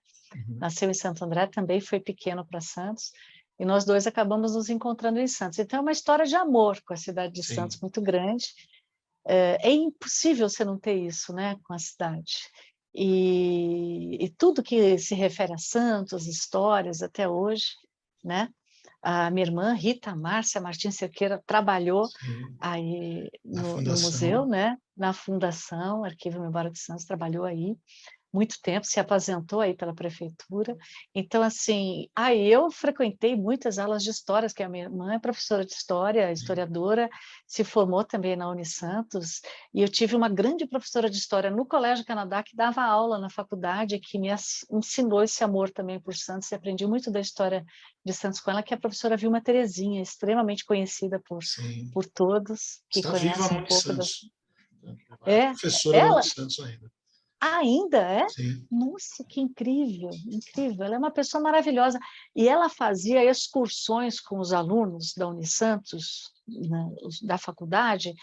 nasceu em Santo André, também foi pequeno para Santos, e nós dois acabamos nos encontrando em Santos. Então, é uma história de amor com a cidade de Sim. Santos muito grande. É impossível você não ter isso, né, com a cidade. E tudo que se refere a Santos, histórias até hoje, né? A minha irmã, Rita Márcia Martins Cerqueira, trabalhou Sim. aí Na no museu, fundação. né? Na Fundação Arquivo Memória de Santos, trabalhou aí muito tempo, se aposentou aí pela prefeitura. Então, assim, aí eu frequentei muitas aulas de histórias, que a minha irmã é professora de história, historiadora, se formou também na Unisantos, e eu tive uma grande professora de história no Colégio Canadá, que dava aula na faculdade, que me ensinou esse amor também por Santos, e aprendi muito da história de Santos com ela, que é a professora Vilma Terezinha, extremamente conhecida Sim. por todos que Está viva conhecem a um pouco da... Santos. É É, professora da ela Santos ainda. ainda é? Sim. Nossa, que incrível, incrível. Ela é uma pessoa maravilhosa. E ela fazia excursões com os alunos da Unisantos, da faculdade,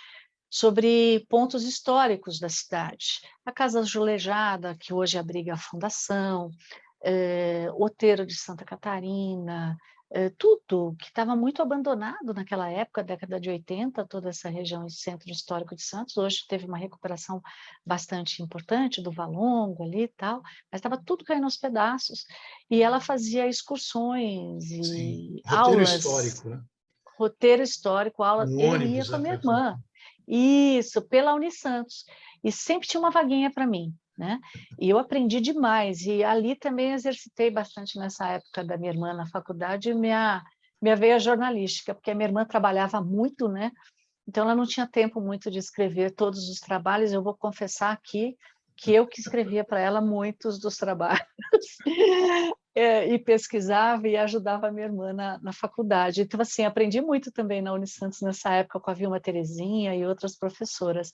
sobre pontos históricos da cidade. A Casa Julejada, que hoje abriga a Fundação, Outeiro de Santa Catarina, tudo que estava muito abandonado naquela época, década de 80, toda essa região e centro histórico de Santos. Hoje teve uma recuperação bastante importante do Valongo ali e tal, mas estava tudo caindo aos pedaços. E ela fazia excursões Sim. e Roteiro aulas, histórico, né? roteiro histórico, aula, Um eu ia ônibus, com a né? minha irmã. Isso, pela Unisantos. E sempre tinha uma vaguinha para mim, né? E eu aprendi demais. E ali também exercitei bastante nessa época da minha irmã na faculdade minha veia jornalística, porque a minha irmã trabalhava muito, né? Então ela não tinha tempo muito de escrever todos os trabalhos. Eu vou confessar aqui que eu que escrevia para ela muitos dos trabalhos. E pesquisava e ajudava a minha irmã na faculdade. Então, assim, aprendi muito também na Unisantos nessa época com a Vilma Terezinha e outras professoras.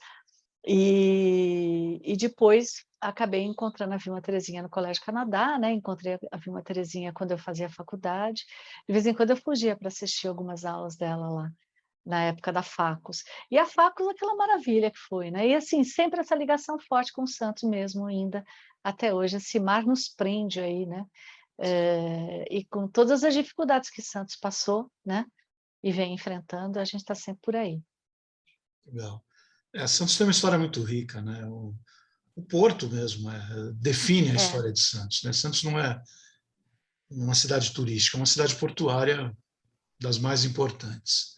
E depois acabei encontrando a Vilma Terezinha no Colégio Canadá, né? Encontrei a Vilma Terezinha quando eu fazia faculdade. De vez em quando eu fugia para assistir algumas aulas dela lá, na época da Facos. E a Facos, aquela maravilha que foi, né? E assim, sempre essa ligação forte com o Santos mesmo ainda, até hoje. Esse mar nos prende aí, né? E com todas as dificuldades que Santos passou, né? E vem enfrentando, a gente está sempre por aí. Legal. Santos tem uma história muito rica, né? O Porto mesmo define a É, história de Santos, né? Santos não é uma cidade turística, é uma cidade portuária das mais importantes.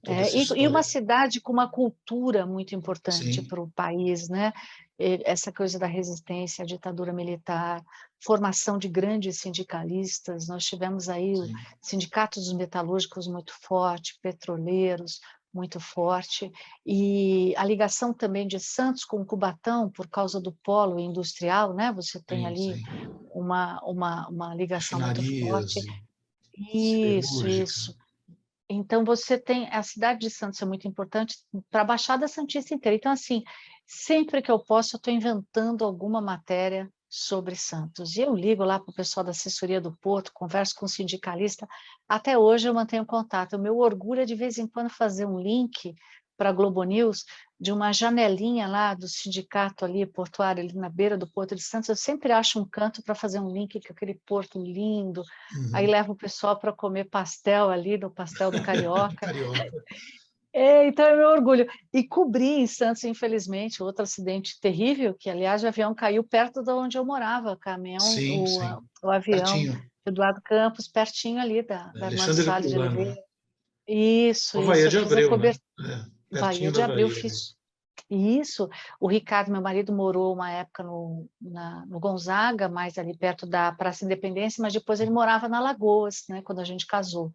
Toda essa e uma história. cidade com uma cultura muito importante Sim, para o país, né? Essa coisa da resistência à ditadura militar, formação de grandes sindicalistas, nós tivemos aí o sim, Sindicato dos Metalúrgicos muito forte, petroleiros muito forte, e a ligação também de Santos com Cubatão, por causa do polo industrial, né? Você tem sim, ali sim. uma ligação muito Refinarias forte. e Isso, siderúrgica. isso. Então, você tem... A cidade de Santos é muito importante para a Baixada Santista inteira. Então, assim, sempre que eu posso, eu estou inventando alguma matéria sobre Santos. E eu ligo lá para o pessoal da assessoria do Porto, converso com o sindicalista. Até hoje eu mantenho contato. O meu orgulho é, de vez em quando, fazer um link para a Globo News de uma janelinha lá do sindicato ali, portuário, ali na beira do Porto de Santos. Eu sempre acho um canto para fazer um link com aquele porto lindo. Aí Uhum. levo o pessoal para comer pastel ali, no pastel do Carioca. Carioca. Então é meu orgulho. E cobri em Santos, infelizmente, outro acidente terrível, que, aliás, o avião caiu perto de onde eu morava, Sim, sim. o avião Pertinho. Eduardo Campos, pertinho ali da Armando Alexandre Salles de Herculano, né? Oliveira. Isso, Havaia isso. Eu de fiz a Abreu, né? cobertura. Pertinho Bahia da de Abril, Havaí ali. fiz isso. O Ricardo, meu marido, morou uma época no Gonzaga, mais ali perto da Praça Independência, mas depois ele morava na Lagoas, né, quando a gente casou.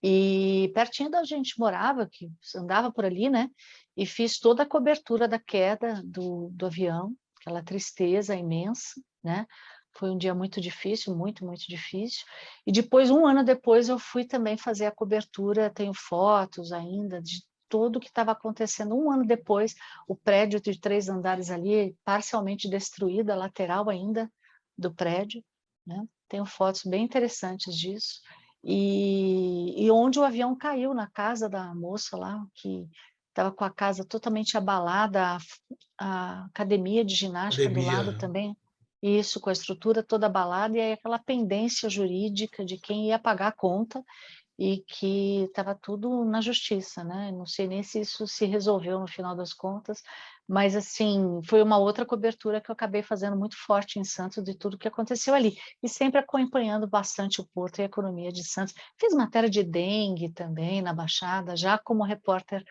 E pertinho da onde a gente morava, que andava por ali, né? E fiz toda a cobertura da queda do avião, aquela tristeza imensa, né? Foi um dia muito difícil, muito, muito difícil. E depois, um ano depois, eu fui também fazer a cobertura, tenho fotos ainda de tudo o que estava acontecendo. Um ano depois, o prédio de 3 andares ali, parcialmente destruído, a lateral ainda do prédio, né? Tenho fotos bem interessantes disso. E onde o avião caiu, na casa da moça lá, que estava com a casa totalmente abalada, a academia de ginástica do lado Academia. também. Isso, com a estrutura toda abalada, e aí aquela pendência jurídica de quem ia pagar a conta, e que estava tudo na justiça, né, não sei nem se isso se resolveu no final das contas, mas assim, foi uma outra cobertura que eu acabei fazendo muito forte em Santos de tudo que aconteceu ali, e sempre acompanhando bastante o porto e a economia de Santos. Fiz matéria de dengue também na Baixada, já como repórter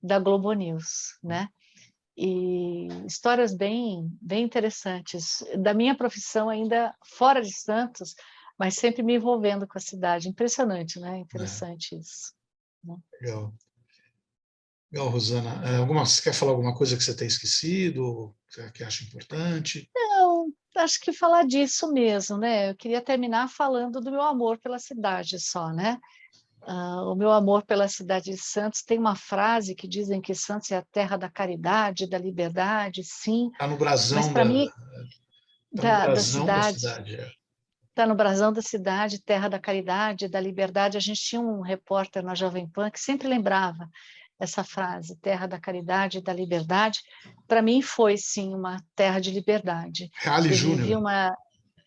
da Globo News, né, e histórias bem interessantes, da minha profissão ainda fora de Santos, mas sempre me envolvendo com a cidade. Impressionante, né? Interessante isso, né? Legal. Legal, Rosana. Você quer falar alguma coisa que você tem esquecido, que acha importante? Não, acho que falar disso mesmo, né? Eu queria terminar falando do meu amor pela cidade só, né? O meu amor pela cidade de Santos tem uma frase que dizem que Santos é a terra da caridade, da liberdade, sim, Está no mas brasão para mim, tá no da brasão da cidade, cidade. está no brasão da cidade, terra da caridade, da liberdade. A gente tinha um repórter na Jovem Pan que sempre lembrava essa frase, terra da caridade e da liberdade. Para mim foi, sim, uma terra de liberdade. Reale Eu vivi Júnior. uma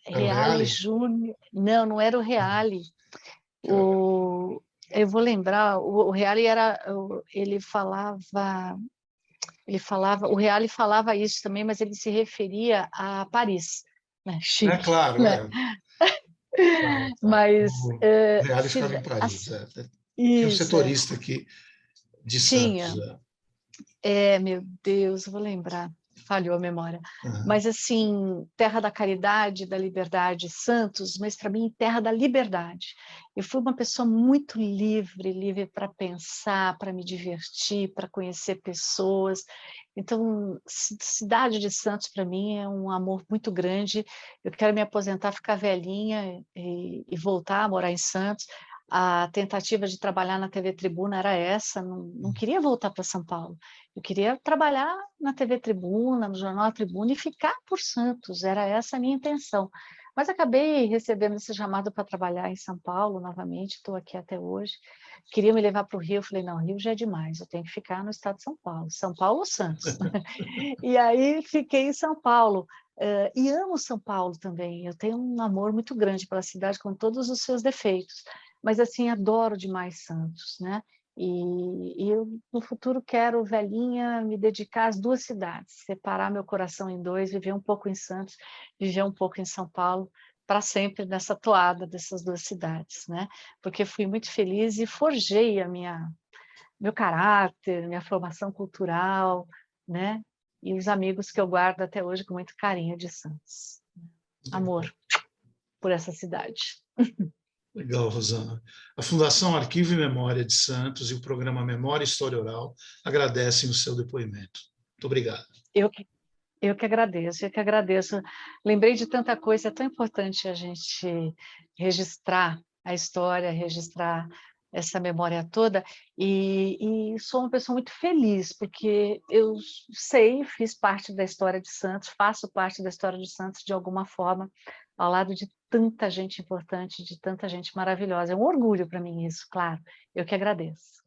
Era o Reale Reale? Júnior, não era o Reale, Que era- eu vou lembrar, o Reale era, o Reale falava isso também, mas ele se referia a Paris, né? É Chique, claro, né? claro, claro. Mas O Reale ficava em Paris. Tinha um isso, setorista aqui de Santos. tinha. Meu Deus, eu vou lembrar, falhou a memória. Aham. Mas, assim, terra da caridade, da liberdade, Santos, mas para mim, terra da liberdade. Eu fui uma pessoa muito livre, livre para pensar, para me divertir, para conhecer pessoas. Então, cidade de Santos, para mim, é um amor muito grande. Eu quero me aposentar, ficar velhinha e voltar a morar em Santos. A tentativa de trabalhar na TV Tribuna era essa, não queria voltar para São Paulo. Eu queria trabalhar na TV Tribuna, no Jornal Tribuna e ficar por Santos, era essa a minha intenção. Mas acabei recebendo esse chamado para trabalhar em São Paulo novamente, estou aqui até hoje. Queria me levar para o Rio, eu falei, não, Rio já é demais, eu tenho que ficar no estado de São Paulo ou Santos. E aí fiquei em São Paulo. E amo São Paulo também, eu tenho um amor muito grande pela cidade, com todos os seus defeitos, mas assim, adoro demais Santos, né? E eu, no futuro, quero, velhinha, me dedicar às duas cidades, separar meu coração em dois, viver um pouco em Santos, viver um pouco em São Paulo, para sempre nessa toada dessas duas cidades, né? Porque fui muito feliz e forjei meu caráter, minha formação cultural, né? E os amigos que eu guardo até hoje com muito carinho de Santos. Amor por essa cidade. Legal, Rosana. A Fundação Arquivo e Memória de Santos e o programa Memória e História Oral agradecem o seu depoimento. Muito obrigado. Eu que, eu que agradeço, eu que agradeço. Lembrei de tanta coisa, é tão importante a gente registrar a história, registrar essa memória toda, e sou uma pessoa muito feliz, porque eu sei, fiz parte da história de Santos, faço parte da história de Santos de alguma forma, ao lado de tanta gente importante, de tanta gente maravilhosa. É um orgulho para mim isso, claro. Eu que agradeço.